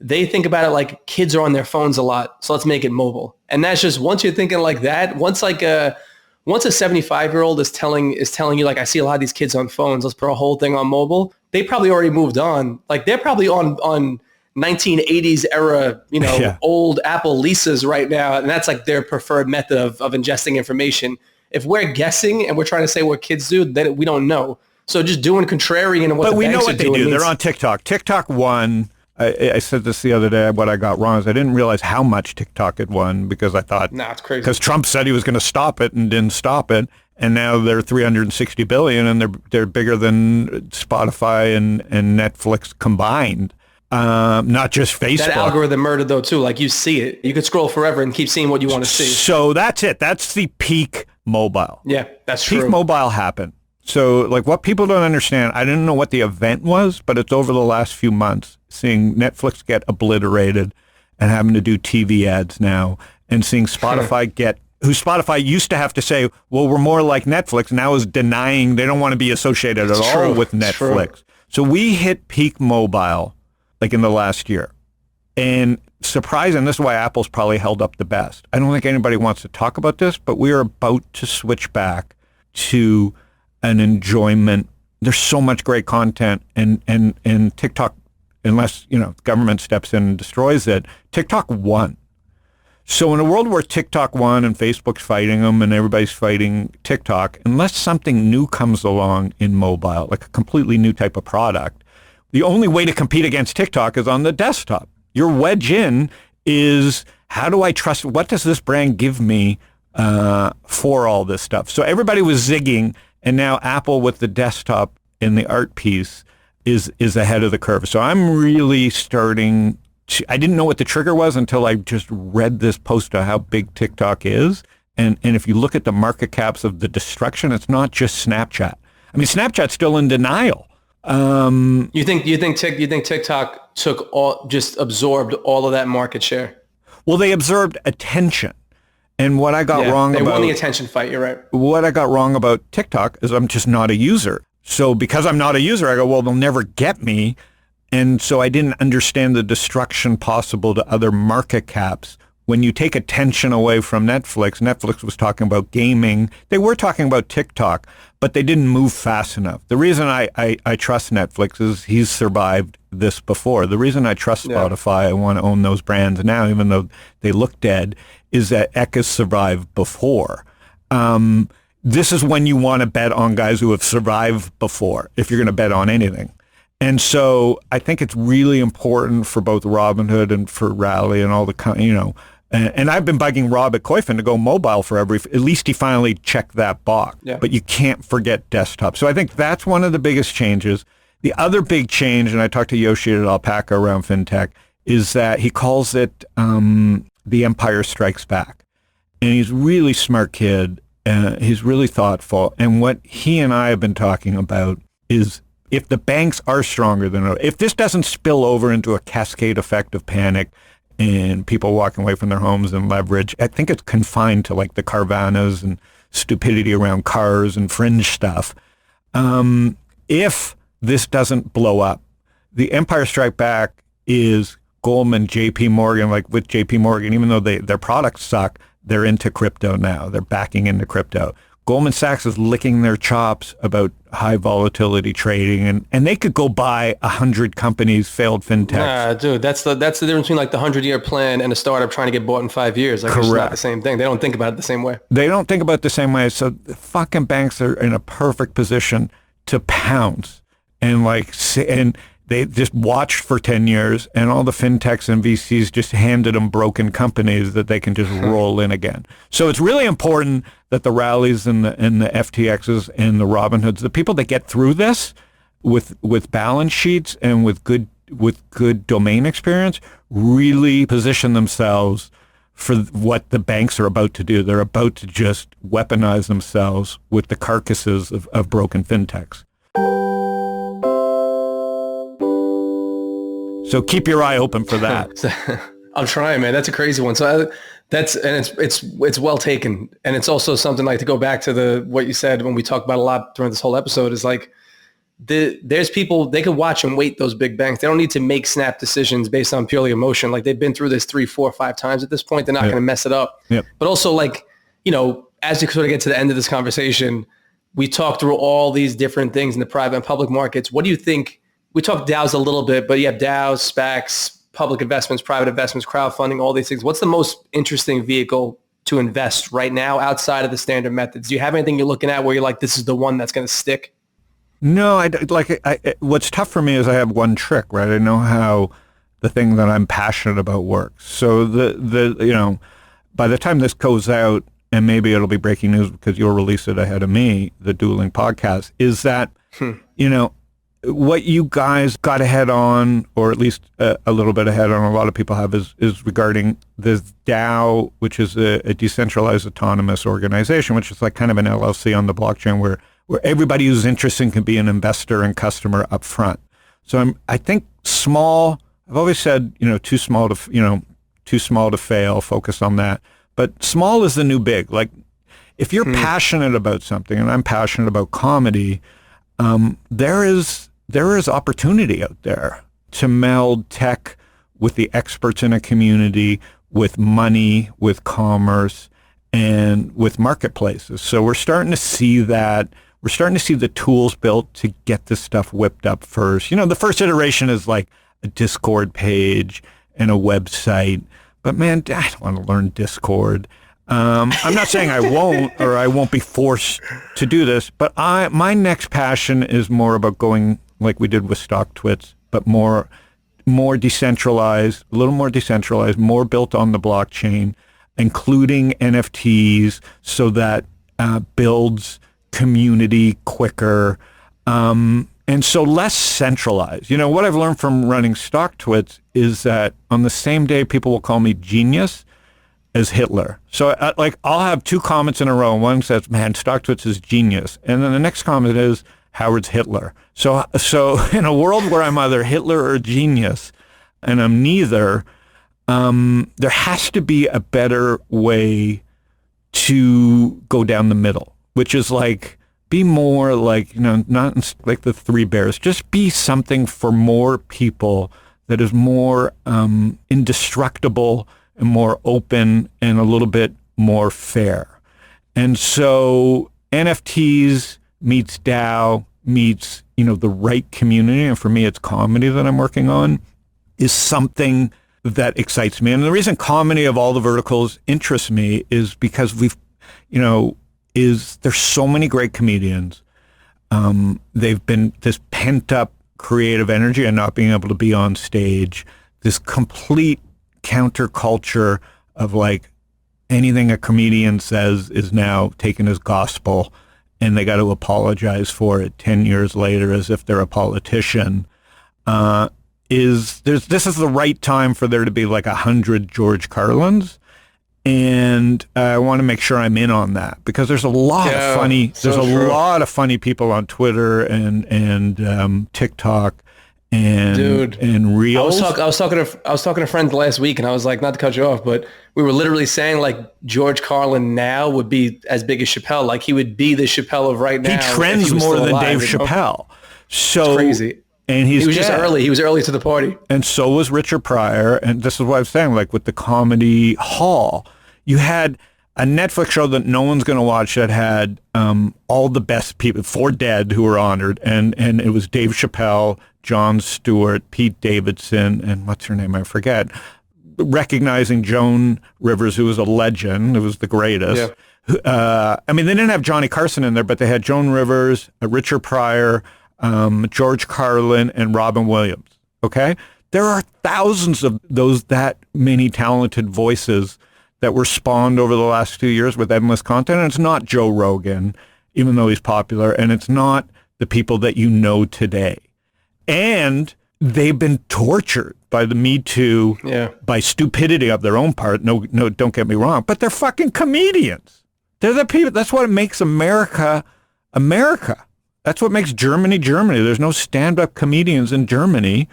They think about it like kids are on their phones a lot, so let's make it mobile. And that's just, once you're thinking like that, once a 75-year-old is telling you like, I see a lot of these kids on phones, let's put a whole thing on mobile, they probably already moved on. Like they're probably on 1980s era, old Apple leases right now, and that's like their preferred method of ingesting information. If we're guessing and we're trying to say what kids do, then we don't know. So just doing contrarian and what the banks are doing. But we know what they do. They're on TikTok. TikTok won. I said this the other day. What I got wrong is I didn't realize how much TikTok had won, because I thought, it's crazy. Because Trump said he was going to stop it and didn't stop it, and now they're 360 billion, and they're bigger than Spotify and Netflix combined. Not just Facebook. That algorithm murdered though too. Like you see it, you could scroll forever and keep seeing what you want to see. So that's it. That's the peak mobile. Yeah, that's true. Peak mobile happened. So like what people don't understand, I didn't know what the event was, but it's over the last few months, seeing Netflix get obliterated and having to do TV ads now, and seeing Spotify Spotify used to have to say, well, we're more like Netflix, now is denying they don't want to be associated at all with Netflix. So we hit peak mobile like in the last year. And surprising, this is why Apple's probably held up the best. I don't think anybody wants to talk about this, but we are about to switch back to an enjoyment. There's so much great content, and TikTok, unless government steps in and destroys it, TikTok won. So in a world where TikTok won and Facebook's fighting them and everybody's fighting TikTok, unless something new comes along in mobile, like a completely new type of product, the only way to compete against TikTok is on the desktop. Your wedge in is, how do I trust, what does this brand give me for all this stuff? So everybody was zigging, and now Apple with the desktop in the art piece is ahead of the curve. So I'm really starting to, I didn't know what the trigger was until I just read this post of how big TikTok is. And if you look at the market caps of the destruction, it's not just Snapchat. I mean, Snapchat's still in denial. You think TikTok absorbed all of that market share? Well, they absorbed attention. And what I got wrong about... They won the attention fight, you're right. What I got wrong about TikTok is I'm just not a user. So because I'm not a user, I go, well, they'll never get me. And so I didn't understand the destruction possible to other market caps. When you take attention away from Netflix was talking about gaming. They were talking about TikTok, but they didn't move fast enough. The reason I trust Netflix is he's survived this before. The reason I trust Spotify, I want to own those brands now, even though they look dead, is that Eck has survived before. This is when you want to bet on guys who have survived before, if you're going to bet on anything. And so I think it's really important for both Robinhood and for Rally and all the, and I've been bugging Rob at Koifin to go mobile forever. At least he finally checked that box. Yeah. But you can't forget desktop. So I think that's one of the biggest changes. The other big change, and I talked to Yoshi at Alpaca around FinTech, is that he calls it The Empire Strikes Back. And he's a really smart kid. He's really thoughtful. And what he and I have been talking about is, if the banks are stronger than, if this doesn't spill over into a cascade effect of panic and people walking away from their homes and leverage, I think it's confined to like the Carvanas and stupidity around cars and fringe stuff. If this doesn't blow up, the Empire Strike Back is Goldman, JP Morgan, like with JP Morgan, even though their products suck, they're into crypto now. They're backing into crypto. Goldman Sachs is licking their chops about high volatility trading, and they could go buy 100 companies, failed fintechs. Nah, dude, that's the difference between like the 100-year plan and a startup trying to get bought in 5 years. Like, it's not the same thing. They don't think about it the same way. They don't think about it the same way. So the fucking banks are in a perfect position to pounce and they just watched for 10 years, and all the fintechs and VCs just handed them broken companies that they can just roll in again. So it's really important that the Rallies and the FTXs and the Robinhoods, the people that get through this with balance sheets and with good domain experience, really position themselves for what the banks are about to do. They're about to just weaponize themselves with the carcasses of broken fintechs. So keep your eye open for that. I'm trying, man. That's a crazy one. So It's well taken. And it's also something like to go back to what you said when we talked about a lot during this whole episode is like, there's people, they can watch and wait those big banks. They don't need to make snap decisions based on purely emotion. Like they've been through this 3, 4, 5 times at this point. They're not going to mess it up. Yep. But also like, as you sort of get to the end of this conversation, we talked through all these different things in the private and public markets. What do you think? We talked DAOs a little bit, but you have DAOs, SPACs, public investments, private investments, crowdfunding, all these things. What's the most interesting vehicle to invest right now outside of the standard methods? Do you have anything you're looking at where you're like, this is the one that's going to stick? No, what's tough for me is I have one trick, right? I know how the thing that I'm passionate about works. So by the time this goes out, and maybe it'll be breaking news because you'll release it ahead of me, the Dueling podcast, is that, what you guys got ahead on, or at least a little bit ahead on, a lot of people have, is regarding this DAO, which is a decentralized autonomous organization, which is like kind of an LLC on the blockchain where everybody who's interested can be an investor and customer up front. So I think small. I've always said, too small to fail. Focus on that. But small is the new big. Like if you're passionate about something, and I'm passionate about comedy, there is opportunity out there to meld tech with the experts in a community, with money, with commerce, and with marketplaces. So we're starting to see that. We're starting to see the tools built to get this stuff whipped up first. The first iteration is like a Discord page and a website. But man, I don't want to learn Discord. I'm not saying I won't, or I won't be forced to do this, but my next passion is more about going like we did with StockTwits, but more decentralized, a little more decentralized, more built on the blockchain, including NFTs, so that builds community quicker, and so less centralized. What I've learned from running StockTwits is that on the same day, people will call me genius as Hitler. So I'll have 2 comments in a row. One says, man, StockTwits is genius. And then the next comment is, Howard's Hitler. So in a world where I'm either Hitler or genius, and I'm neither, there has to be a better way to go down the middle, which is like, be more like, not like the 3 bears, just be something for more people that is more indestructible and more open and a little bit more fair. And so NFTs meets DAO meets, the right community, and for me it's comedy that I'm working on, is something that excites me. And the reason comedy of all the verticals interests me is because there's so many great comedians. They've been this pent up creative energy and not being able to be on stage, this complete counterculture of like anything a comedian says is now taken as gospel, and they got to apologize for it 10 years later as if they're a politician. This is the right time for there to be like 100 George Carlins. And I want to make sure I'm in on that because there's a lot of funny. There's a lot of funny people on Twitter and TikTok and Reels. I was talking to friends last week, and I was like, not to cut you off, but we were literally saying like George Carlin now would be as big as Chappelle. Like he would be the Chappelle of right now. He trends more than Dave Chappelle. So it's crazy. And he was just early. He was early to the party. And so was Richard Pryor. And this is what I was saying, like with the Comedy Hall, you had a Netflix show that no one's going to watch that had all the best people, 4 dead who were honored. And it was Dave Chappelle, Jon Stewart, Pete Davidson, and what's her name? I forget. Recognizing Joan Rivers, who was a legend, who was the greatest. Yeah. They didn't have Johnny Carson in there, but they had Joan Rivers, Richard Pryor, George Carlin, and Robin Williams. Okay? There are thousands of that many talented voices that were spawned over the last 2 years with endless content. And it's not Joe Rogan, even though he's popular, and it's not the people that you know today. And they've been tortured by the Me Too, by stupidity of their own part. No, don't get me wrong, but they're fucking comedians. They're the people. That's what makes America, America. That's what makes Germany, Germany. There's no stand-up comedians in Germany,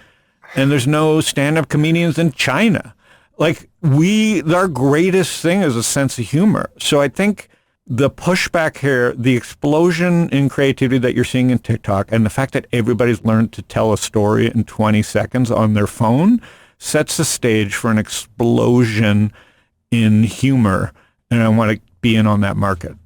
and there's no stand-up comedians in China. Like our greatest thing is a sense of humor. So I think the pushback here, the explosion in creativity that you're seeing in TikTok, and the fact that everybody's learned to tell a story in 20 seconds on their phone sets the stage for an explosion in humor. And I want to be in on that market.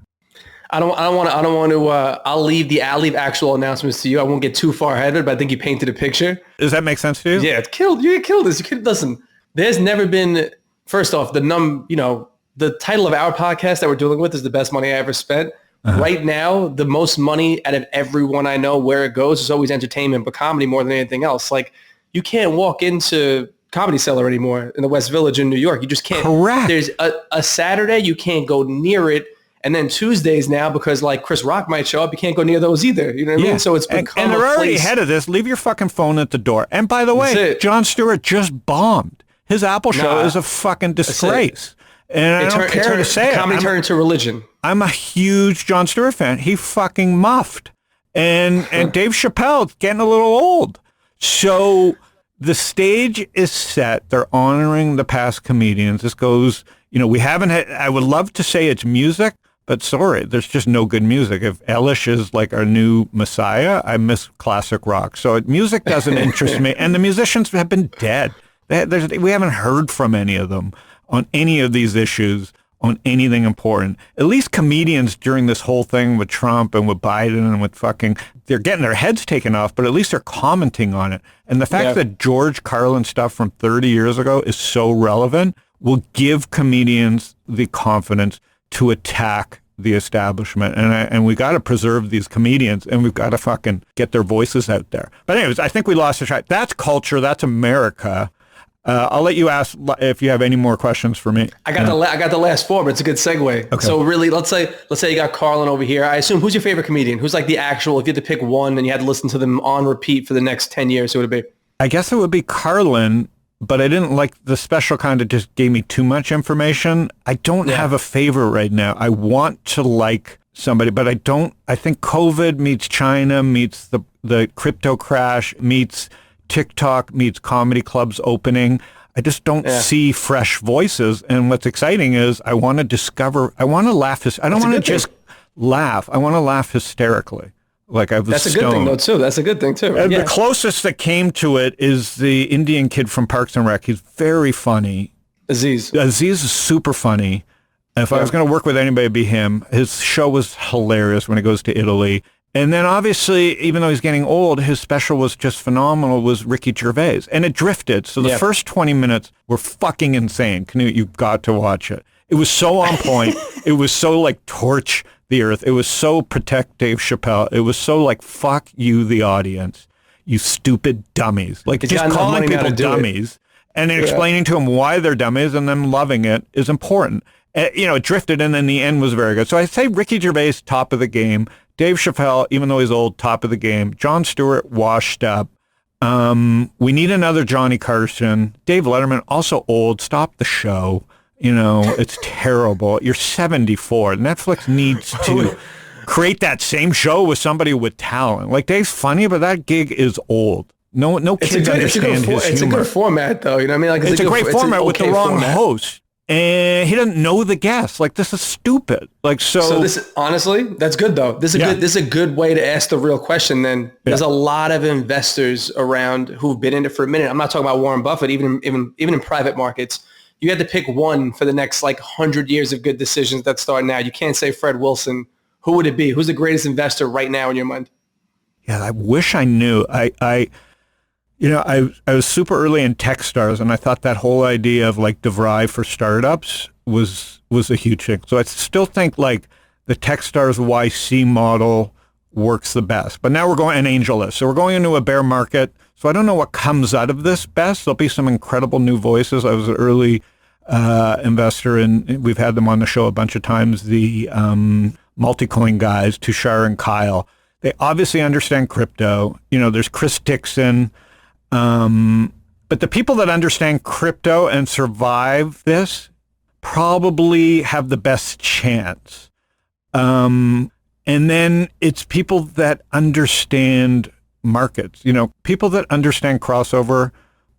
I'll leave actual announcements to you. I won't get too far ahead of it, but I think you painted a picture. Does that make sense to you? Yeah, you killed this. Listen, there's never been, first off, the title of our podcast that we're dealing with is the best money I ever spent. Right now, the most money out of everyone I know, where it goes, is always entertainment, but comedy more than anything else. Like, you can't walk into Comedy Cellar anymore in the West Village in New York. You just can't. Correct. There's a Saturday, you can't go near it. And then Tuesdays now, because like Chris Rock might show up, you can't go near those either. You know what I mean? So it's become and they're already ahead of this. Leave your fucking phone at the door. And by the way, Jon Stewart just bombed. His Apple show is a fucking disgrace. And I don't care to say it. Comedy turned into religion. I'm a huge Jon Stewart fan. He fucking muffed. And Dave Chappelle's getting a little old. So the stage is set. They're honoring the past comedians. This goes, we haven't had, I would love to say it's music, but sorry, there's just no good music. If Elish is like our new messiah, I miss classic rock. So music doesn't interest me. And the musicians have been dead. We haven't heard from any of them on any of these issues, on anything important. At least comedians during this whole thing with Trump and with Biden and with they're getting their heads taken off, but at least they're commenting on it. And the fact that George Carlin stuff from 30 years ago is so relevant will give comedians the confidence to attack the establishment. And we got to preserve these comedians, and we've got to fucking get their voices out there. But anyways, I think we lost the track. That's culture. That's America. I'll let you ask if you have any more questions for me. I got the last four, but it's a good segue. Okay. So really, let's say you got Carlin over here. I assume, who's your favorite comedian? Who's like the actual, if you had to pick one and you had to listen to them on repeat for the next 10 years, who would it be? I guess it would be Carlin, but I didn't like the special kind that just gave me too much information. I don't have a favorite right now. I want to like somebody, but I don't. I think COVID meets China, meets the crypto crash, meets TikTok, meets comedy clubs opening. I just don't see fresh voices. And what's exciting is I want to laugh. I don't want to just laugh. I want to laugh hysterically. Like I was That's a good thing, though, too. That's a good thing, too. And the closest that came to it is the Indian kid from Parks and Rec. He's very funny. Aziz is super funny. If I was going to work with anybody, it'd be him. His show was hilarious when he goes to Italy. And then obviously, even though he's getting old, his special was just phenomenal, was Ricky Gervais. And it drifted. So the first 20 minutes were fucking insane. Knut, you've got to watch it. It was so on point. It was so like torch the earth. It was so protect Dave Chappelle. It was so like, fuck you, the audience, you stupid dummies. Like just calling people dummies and then explaining to them why they're dummies and them loving it is important. It drifted and then the end was very good. So I say Ricky Gervais, top of the game. Dave Chappelle, even though he's old, top of the game. Jon Stewart, washed up. We need another Johnny Carson. Dave Letterman, also old. Stop the show. It's terrible. You're 74. Netflix needs to create that same show with somebody with talent. Like Dave's funny, but that gig is old. No kids understand his humor. It's a good format, though. You know what I mean? Like it's a great format with the wrong host. And he doesn't know the guests. Like, this is stupid. Like, so this, honestly, that's good though. This is a good way to ask the real question. Then there's a lot of investors around who've been in it for a minute. I'm not talking about Warren Buffett, even in private markets. You had to pick one for the next 100 years of good decisions that start now. You can't say Fred Wilson. Who would it be? Who's the greatest investor right now in your mind? Yeah, I wish I knew. I was super early in Techstars, and I thought that whole idea of DeVry for startups was a huge thing. So I still think the Techstars YC model works the best. But now we're going an AngelList. So we're going into a bear market. So I don't know what comes out of this best. There'll be some incredible new voices. I was an early investor, and we've had them on the show a bunch of times, the Multicoin guys, Tushar and Kyle. They obviously understand crypto. There's Chris Dixon. But the people that understand crypto and survive this probably have the best chance. And then it's people that understand markets. People that understand crossover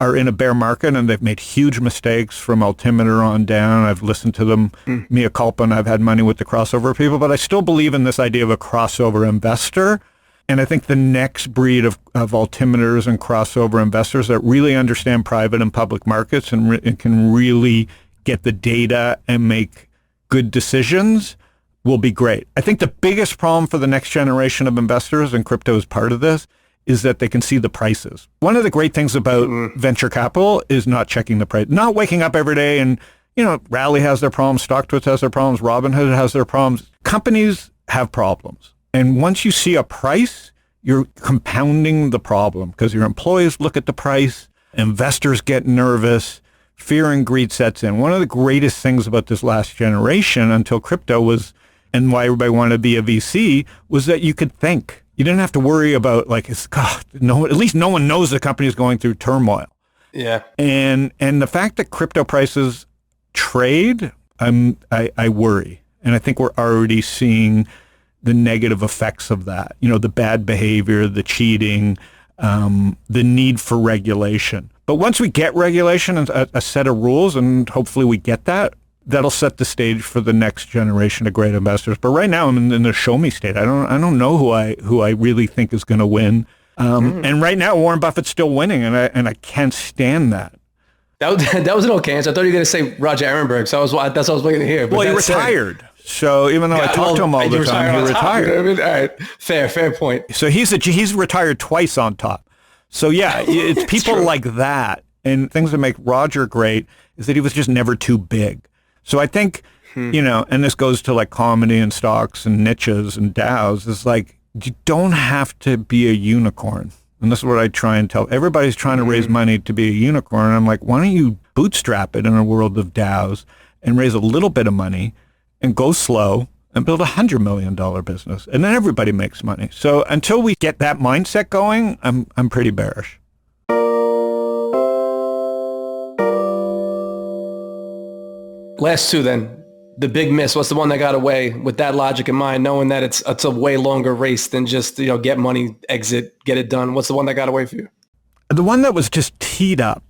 are in a bear market and they've made huge mistakes from Altimeter on down. I've listened to them, mea culpa, and I've had money with the crossover people, but I still believe in this idea of a crossover investor. And I think the next breed of altimeters and crossover investors that really understand private and public markets and can really get the data and make good decisions will be great. I think the biggest problem for the next generation of investors, and crypto is part of this, is that they can see the prices. One of the great things about venture capital is not checking the price, not waking up every day and, Rally has their problems, Stocktwits has their problems, Robinhood has their problems. Companies have problems. And once you see a price, you're compounding the problem because your employees look at the price, investors get nervous, fear and greed sets in. One of the greatest things about this last generation until crypto was, and why everybody wanted to be a VC, was that you could think. You didn't have to worry about at least no one knows the company is going through turmoil. Yeah. And the fact that crypto prices trade, I worry. And I think we're already seeing the negative effects of that. The bad behavior, the cheating, the need for regulation. But once we get regulation and a set of rules, and hopefully we get that, that'll set the stage for the next generation of great investors. But right now I'm in the show me state. I don't know who I really think is going to win. And right now Warren Buffett's still winning, and I can't stand that. That was an okay answer. I thought you were going to say Roger Ehrenberg, so that's what I was waiting to hear. But well, he retired. So even though I talk to him all the time, he retired. All right, fair point. So he's retired twice on top. So yeah, it's people like that, and things that make Roger great is that he was just never too big. So I think, and this goes to comedy and stocks and niches and DAOs, is you don't have to be a unicorn. And this is what I try and tell. Everybody's trying to raise money to be a unicorn. And I'm like, why don't you bootstrap it in a world of DAOs and raise a little bit of money and go slow and build $100 million business. And then everybody makes money. So until we get that mindset going, I'm pretty bearish. Last two then. The big miss. What's the one that got away with that logic in mind, knowing that it's a way longer race than just, get money, exit, get it done? What's the one that got away for you? The one that was just teed up,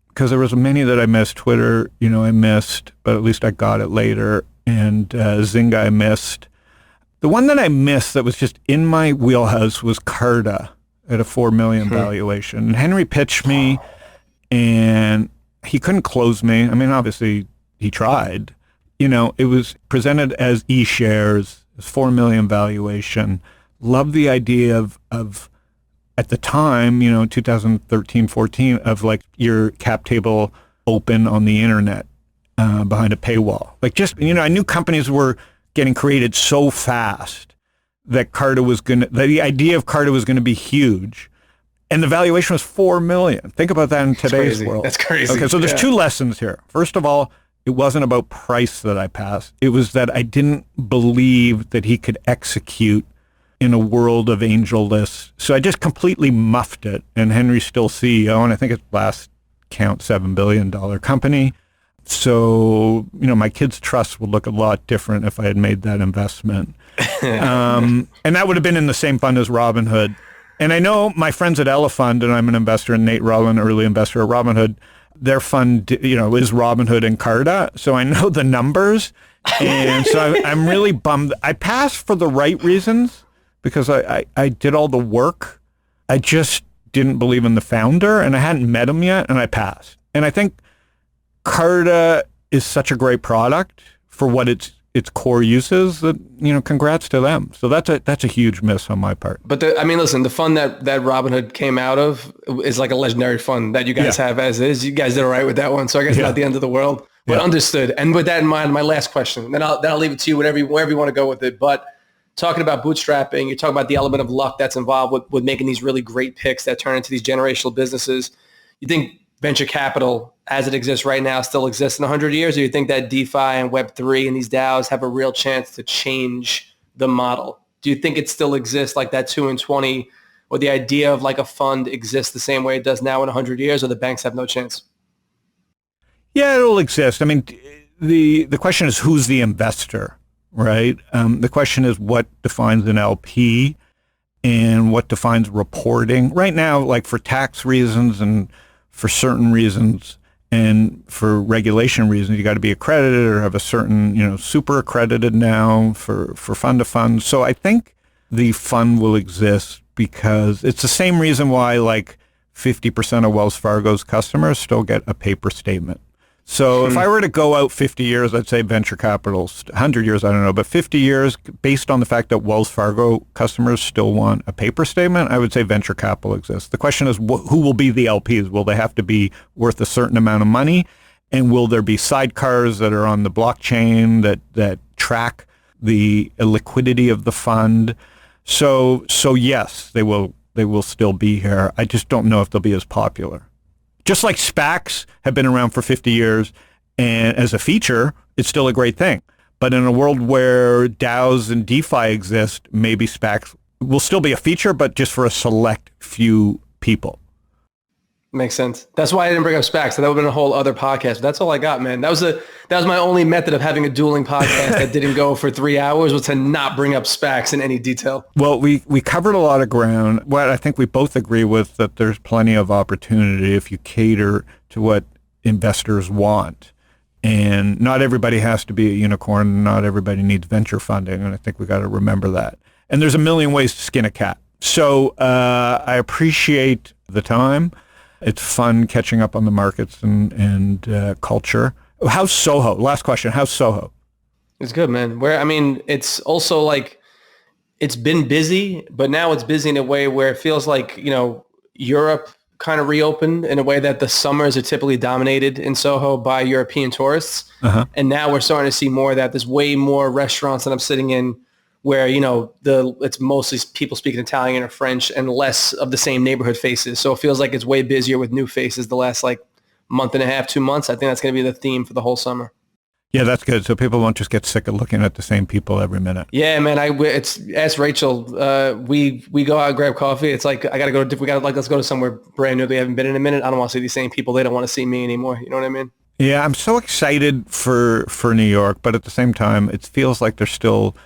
because there was many that I missed. Twitter, I missed, but at least I got it later. And Zynga I missed. The one that I missed that was just in my wheelhouse was Carta at a $4 million valuation. And Henry pitched me, and he couldn't close me. I mean, obviously, he tried. It was presented as e-shares, $4 million valuation. Loved the idea of at the time, 2013, 14, of your cap table open on the internet behind a paywall. I knew companies were getting created so fast that the idea of Carta was going to be huge. And the valuation was $4 million. Think about that in today's world. That's crazy. Okay, so there's two lessons here. First of all, it wasn't about price that I passed. It was that I didn't believe that he could execute in a world of angel lists. So I just completely muffed it. And Henry's still CEO, and I think it's last count $7 billion company. So, my kids' trust would look a lot different if I had made that investment. And that would have been in the same fund as Robinhood. And I know my friends at Elefund, and I'm an investor in Nate Rowland, early investor at Robinhood, their fund, is Robinhood and Carta. So I know the numbers. And so I'm really bummed. I passed for the right reasons because I did all the work. I just didn't believe in the founder, and I hadn't met him yet, and I passed. And I think Carta is such a great product for what its core uses that, congrats to them. So that's a huge miss on my part. But listen, the fund that Robinhood came out of is like a legendary fund that you guys have as is. You guys did all right with that one. So I guess not the end of the world, but understood. And with that in mind, my last question, then I'll leave it to you, wherever you want to go with it. But talking about bootstrapping, you're talking about the element of luck that's involved with making these really great picks that turn into these generational businesses. You think venture capital as it exists right now still exists in 100 years, or you think that DeFi and Web3 and these DAOs have a real chance to change the model? Do you think it still exists like that 2 and 20, or the idea of a fund exists the same way it does now in 100 years, or the banks have no chance? Yeah, it'll exist. I mean, the question is who's the investor, right? The question is what defines an LP and what defines reporting. Right now, for tax reasons and for certain reasons and for regulation reasons. You got to be accredited or have a certain, super accredited now for fund to fund. So I think the fund will exist because it's the same reason why like 50% of Wells Fargo's customers still get a paper statement. So if I were to go out 50 years, I'd say venture capital, 100 years, I don't know, but 50 years, based on the fact that Wells Fargo customers still want a paper statement, I would say venture capital exists. The question is, who will be the LPs? Will they have to be worth a certain amount of money? And will there be sidecars that are on the blockchain that track the liquidity of the fund? So yes, they will still be here. I just don't know if they'll be as popular. Just like SPACs have been around for 50 years, and as a feature, it's still a great thing. But in a world where DAOs and DeFi exist, maybe SPACs will still be a feature, but just for a select few people. Makes sense. That's why I didn't bring up SPACs. So that would have been a whole other podcast. But that's all I got, man. That was my only method of having a dueling podcast that didn't go for 3 hours, was to not bring up SPACs in any detail. Well, we covered a lot of ground. What I think we both agree with, that there's plenty of opportunity if you cater to what investors want. And not everybody has to be a unicorn. Not everybody needs venture funding. And I think we got to remember that. And there's a million ways to skin a cat. So I appreciate the time. It's fun catching up on the markets and culture. How's Soho? Last question. How's Soho? It's good, man. It's also like, it's been busy, but now it's busy in a way where it feels like, Europe kind of reopened in a way that the summers are typically dominated in Soho by European tourists. Uh-huh. And now we're starting to see more of that. There's way more restaurants that I'm sitting in where, it's mostly people speaking Italian or French and less of the same neighborhood faces. So it feels like it's way busier with new faces the last like month and a half, 2 months. I think that's going to be the theme for the whole summer. Yeah, that's good. So people won't just get sick of looking at the same people every minute. Yeah, man. Ask Rachel. We go out and grab coffee. It's like, let's go to somewhere brand new. They haven't been in a minute. I don't want to see these same people. They don't want to see me anymore. You know what I mean? Yeah, I'm so excited for New York, but at the same time, it feels like there's still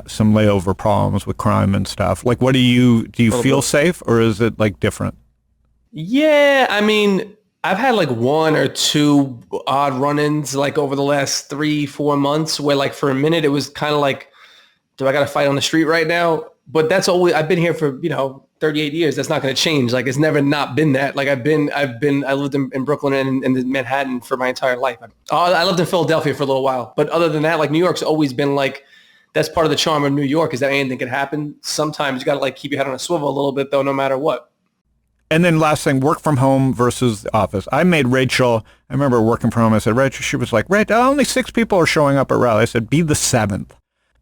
some layover problems with crime and stuff. Like, do you feel safe, or is it like different? Yeah, I've had like 1 or 2 odd run-ins like over the last 3-4 months where like for a minute it was kind of like, do I got to fight on the street right now? But that's always, I've been here for, 38 years. That's not going to change. Like, it's never not been that. Like I lived in Brooklyn and in Manhattan for my entire life. I lived in Philadelphia for a little while, but other than that, like New York's always been like, that's part of the charm of New York, is that anything can happen. Sometimes you got to like keep your head on a swivel a little bit though, no matter what. And then last thing, work from home versus the office. I remember working from home. I said, Rachel, she was like, only 6 people are showing up at rally. I said, be the 7th.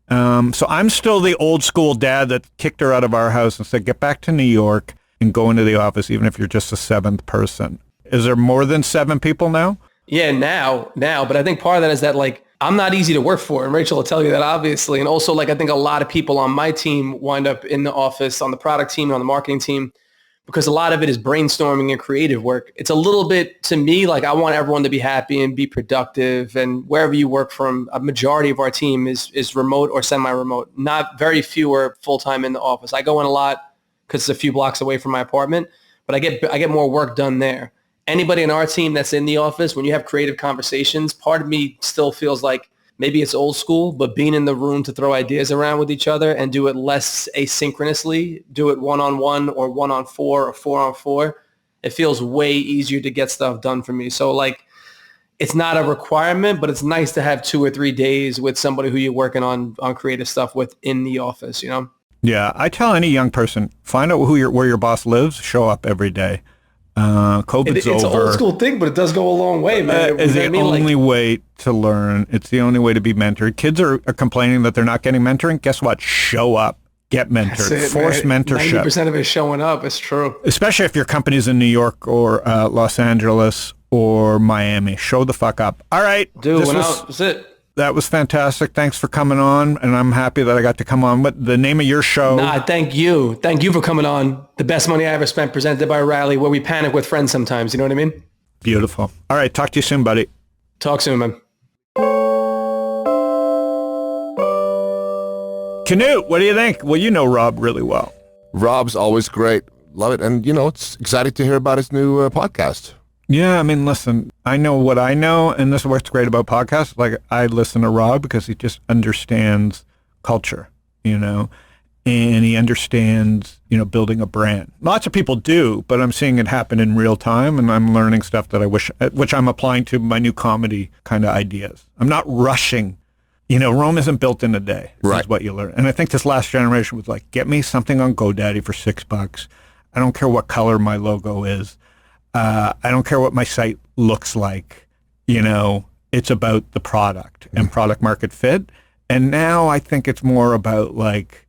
So I'm still the old school dad that kicked her out of our house and said, get back to New York and go into the office, even if you're just the 7th person. Is there more than 7 people now? Yeah, now. But I think part of that is that like, I'm not easy to work for. And Rachel will tell you that, obviously. And also, like, I think a lot of people on my team wind up in the office, on the product team, on the marketing team, because a lot of it is brainstorming and creative work. It's a little bit, to me, like I want everyone to be happy and be productive. And wherever you work from, a majority of our team is remote or semi-remote. Not very few are full-time in the office. I go in a lot because it's a few blocks away from my apartment, but I get more work done there. Anybody in our team that's in the office, when you have creative conversations, part of me still feels like maybe it's old school, but being in the room to throw ideas around with each other and do it less asynchronously, do it 1-on-1 or 1-on-4 or 4-on-4, it feels way easier to get stuff done for me. So like, it's not a requirement, but it's nice to have 2 or 3 days with somebody who you're working on creative stuff with in the office, Yeah, I tell any young person, find out where your boss lives, show up every day. COVID's it's over. An old school thing, but it does go a long way, man. It's the only way to learn. It's the only way to be mentored. Kids are complaining that they're not getting mentoring. Guess what? Show up. Get mentored. Force mentorship. 90% of it showing up. It's true. Especially if your company's in New York or Los Angeles or Miami. Show the fuck up. All right. Dude, that's it. That was fantastic. Thanks for coming on, and I'm happy that I got to come on. What the name of your show? Nah, thank you. Thank you for coming on. The Best Money I Ever Spent, presented by Rally, where we panic with friends sometimes. You know what I mean? Beautiful. All right. Talk to you soon, buddy. Talk soon, man. Canute, what do you think? Well, you know Rob really well. Rob's always great. Love it. And, it's exciting to hear about his new podcast. Yeah, I mean, listen, I know what I know, and this is what's great about podcasts. Like, I listen to Rob because he just understands culture, and he understands, building a brand. Lots of people do, but I'm seeing it happen in real time, and I'm learning stuff that which I'm applying to my new comedy kind of ideas. I'm not rushing. Rome isn't built in a day, right. Is what you learn. And I think this last generation was like, get me something on GoDaddy for $6. I don't care what color my logo is. I don't care what my site looks like. It's about the product and product market fit. And now I think it's more about like,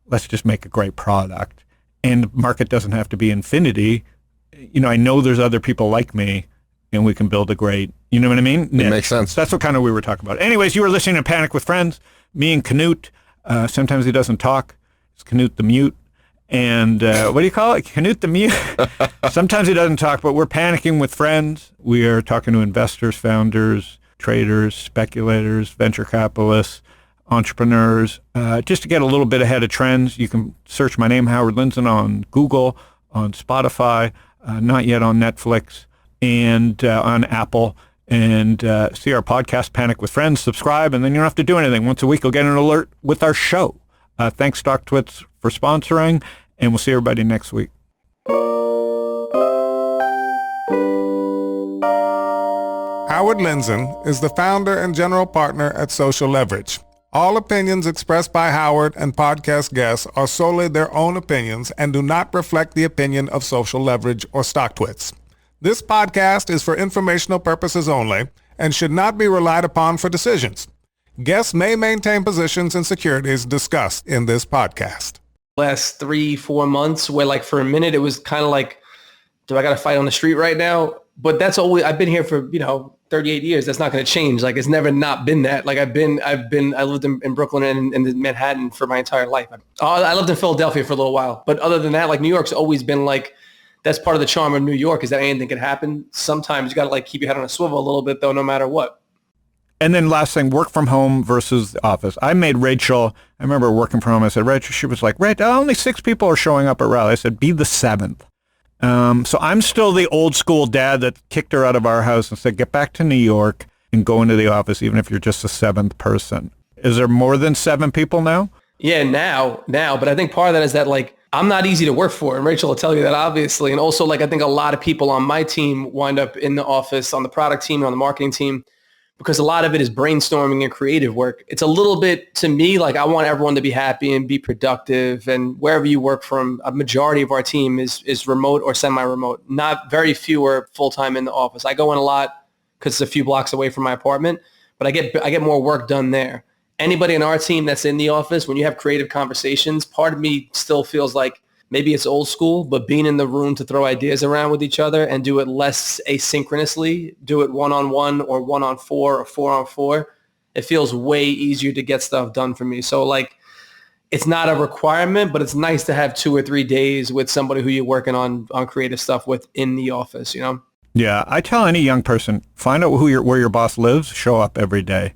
let's just make a great product. And the market doesn't have to be infinity. I know there's other people like me and we can build a great, you know what I mean? It makes sense. That's what kind of we were talking about. Anyways, you were listening to Panic with Friends, me and Canute. Sometimes he doesn't talk. It's Canute the Mute. And what do you call it? Canute the Mute. Sometimes he doesn't talk, but we're panicking with friends. We are talking to investors, founders, traders, speculators, venture capitalists, entrepreneurs. Just to get a little bit ahead of trends, you can search my name, Howard Lindzen, on Google, on Spotify, not yet on Netflix, and on Apple. And see our podcast, Panic with Friends. Subscribe, and then you don't have to do anything. Once a week, you'll get an alert with our show. Thanks, StockTwits, for sponsoring, and we'll see everybody next week. Howard Lindzen is the founder and general partner at Social Leverage. All opinions expressed by Howard and podcast guests are solely their own opinions and do not reflect the opinion of Social Leverage or StockTwits. This podcast is for informational purposes only and should not be relied upon for decisions. Guests may maintain positions in securities discussed in this podcast. Last 3-4 months where like for a minute it was kind of like, do I got to fight on the street right now? But that's always, I've been here for, 38 years. That's not going to change. Like it's never not been that. Like I lived in Brooklyn and in Manhattan for my entire life. I lived in Philadelphia for a little while. But other than that, like New York's always been like, that's part of the charm of New York is that anything can happen. Sometimes you got to like keep your head on a swivel a little bit though, no matter what. And then last thing, work from home versus the office. I made Rachel, I remember working from home. I said, Rachel, she was like, Rachel, only 6 people are showing up at rally. I said, be the 7th. So I'm still the old school dad that kicked her out of our house and said, get back to New York and go into the office, even if you're just the 7th person. Is there more than 7 people now? Yeah, now. But I think part of that is that like, I'm not easy to work for. And Rachel will tell you that obviously. And also like, I think a lot of people on my team wind up in the office, on the product team, and on the marketing team, because a lot of it is brainstorming and creative work. It's a little bit, to me, like I want everyone to be happy and be productive. And wherever you work from, a majority of our team is remote or semi-remote. Not very few are full-time in the office. I go in a lot because it's a few blocks away from my apartment, but I get more work done there. Anybody in our team that's in the office, when you have creative conversations, part of me still feels like maybe it's old school, but being in the room to throw ideas around with each other and do it less asynchronously, do it 1-on-1 or 1-on-4 or 4-on-4, it feels way easier to get stuff done for me. So like, it's not a requirement, but it's nice to have 2 or 3 days with somebody who you're working on creative stuff with in the office, Yeah, I tell any young person, find out where your boss lives, show up every day.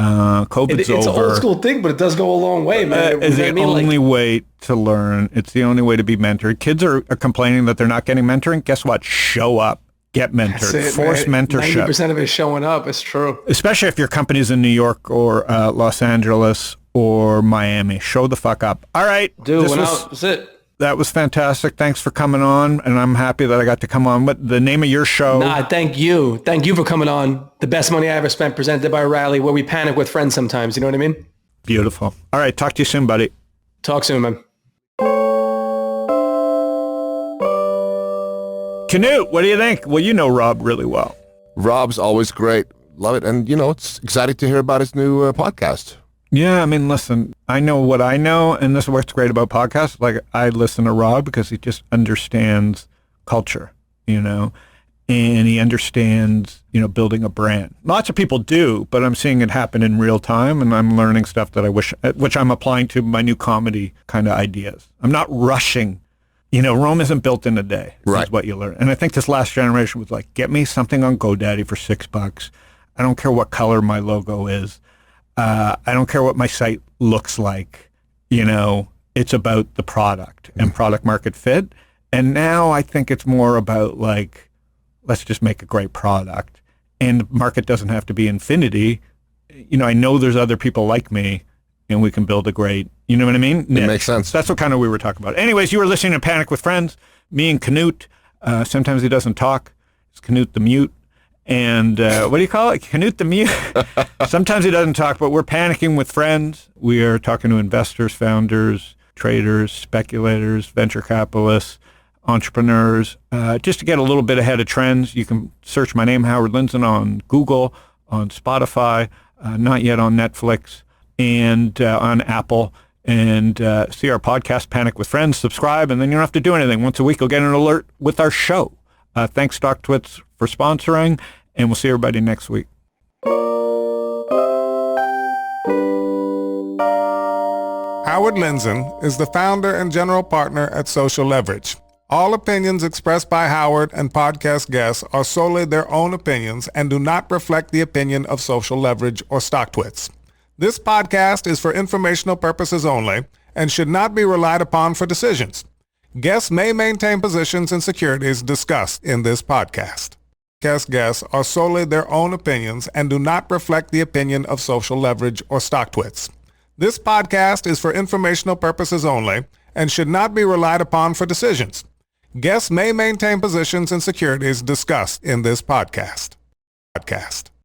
COVID's over. It's an old school thing, but it does go a long way, man. It's the only way to learn. It's the only way to be mentored. Kids are complaining that they're not getting mentoring. Guess what? Show up. Get mentored. Force mentorship. 90% of it is showing up. It's true. Especially if your company's in New York or Los Angeles or Miami. Show the fuck up. All right. Dude, that's it. That was fantastic. Thanks for coming on, and I'm happy that I got to come on. What the name of your show? Thank you. Thank you for coming on. The Best Money I Ever Spent, presented by Rally, where we panic with friends sometimes. You know what I mean? Beautiful. All right. Talk to you soon, buddy. Talk soon, man. Canute, what do you think? Well, you know Rob really well. Rob's always great. Love it. And, it's exciting to hear about his new podcast. Yeah, I mean, listen, I know what I know, and this is what's great about podcasts. Like, I listen to Rob because he just understands culture, and he understands, building a brand. Lots of people do, but I'm seeing it happen in real time, and I'm learning stuff that which I'm applying to my new comedy kind of ideas. I'm not rushing. Rome isn't built in a day, right. Is what you learn. And I think this last generation was like, get me something on GoDaddy for $6. I don't care what color my logo is. I don't care what my site looks like. It's about the product and product market fit. And now I think it's more about like, let's just make a great product. And the market doesn't have to be infinity. You know, I know there's other people like me and we can build a great, you know what I mean? It makes sense. That's what kind of we were talking about. Anyways, you were listening to Panic with Friends, me and Canute. Sometimes he doesn't talk. It's Canute the Mute. And what do you call it? Canute the Mute. Sometimes he doesn't talk, but we're panicking with friends. We are talking to investors, founders, traders, speculators, venture capitalists, entrepreneurs, just to get a little bit ahead of trends. You can search my name, Howard Lindzen, on Google, on Spotify, not yet on Netflix, and on Apple, and see our podcast, Panic with Friends. Subscribe, and then you don't have to do anything. Once a week, you'll get an alert with our show. Thanks, StockTwits, for sponsoring, and we'll see everybody next week. Howard Lindzen is the founder and general partner at Social Leverage. All opinions expressed by Howard and podcast guests are solely their own opinions and do not reflect the opinion of Social Leverage or StockTwits. This podcast is for informational purposes only and should not be relied upon for decisions. Guests may maintain positions in securities discussed in this podcast. Podcast guests are solely their own opinions and do not reflect the opinion of Social Leverage or StockTwits. This podcast is for informational purposes only and should not be relied upon for decisions. Guests may maintain positions in securities discussed in this podcast.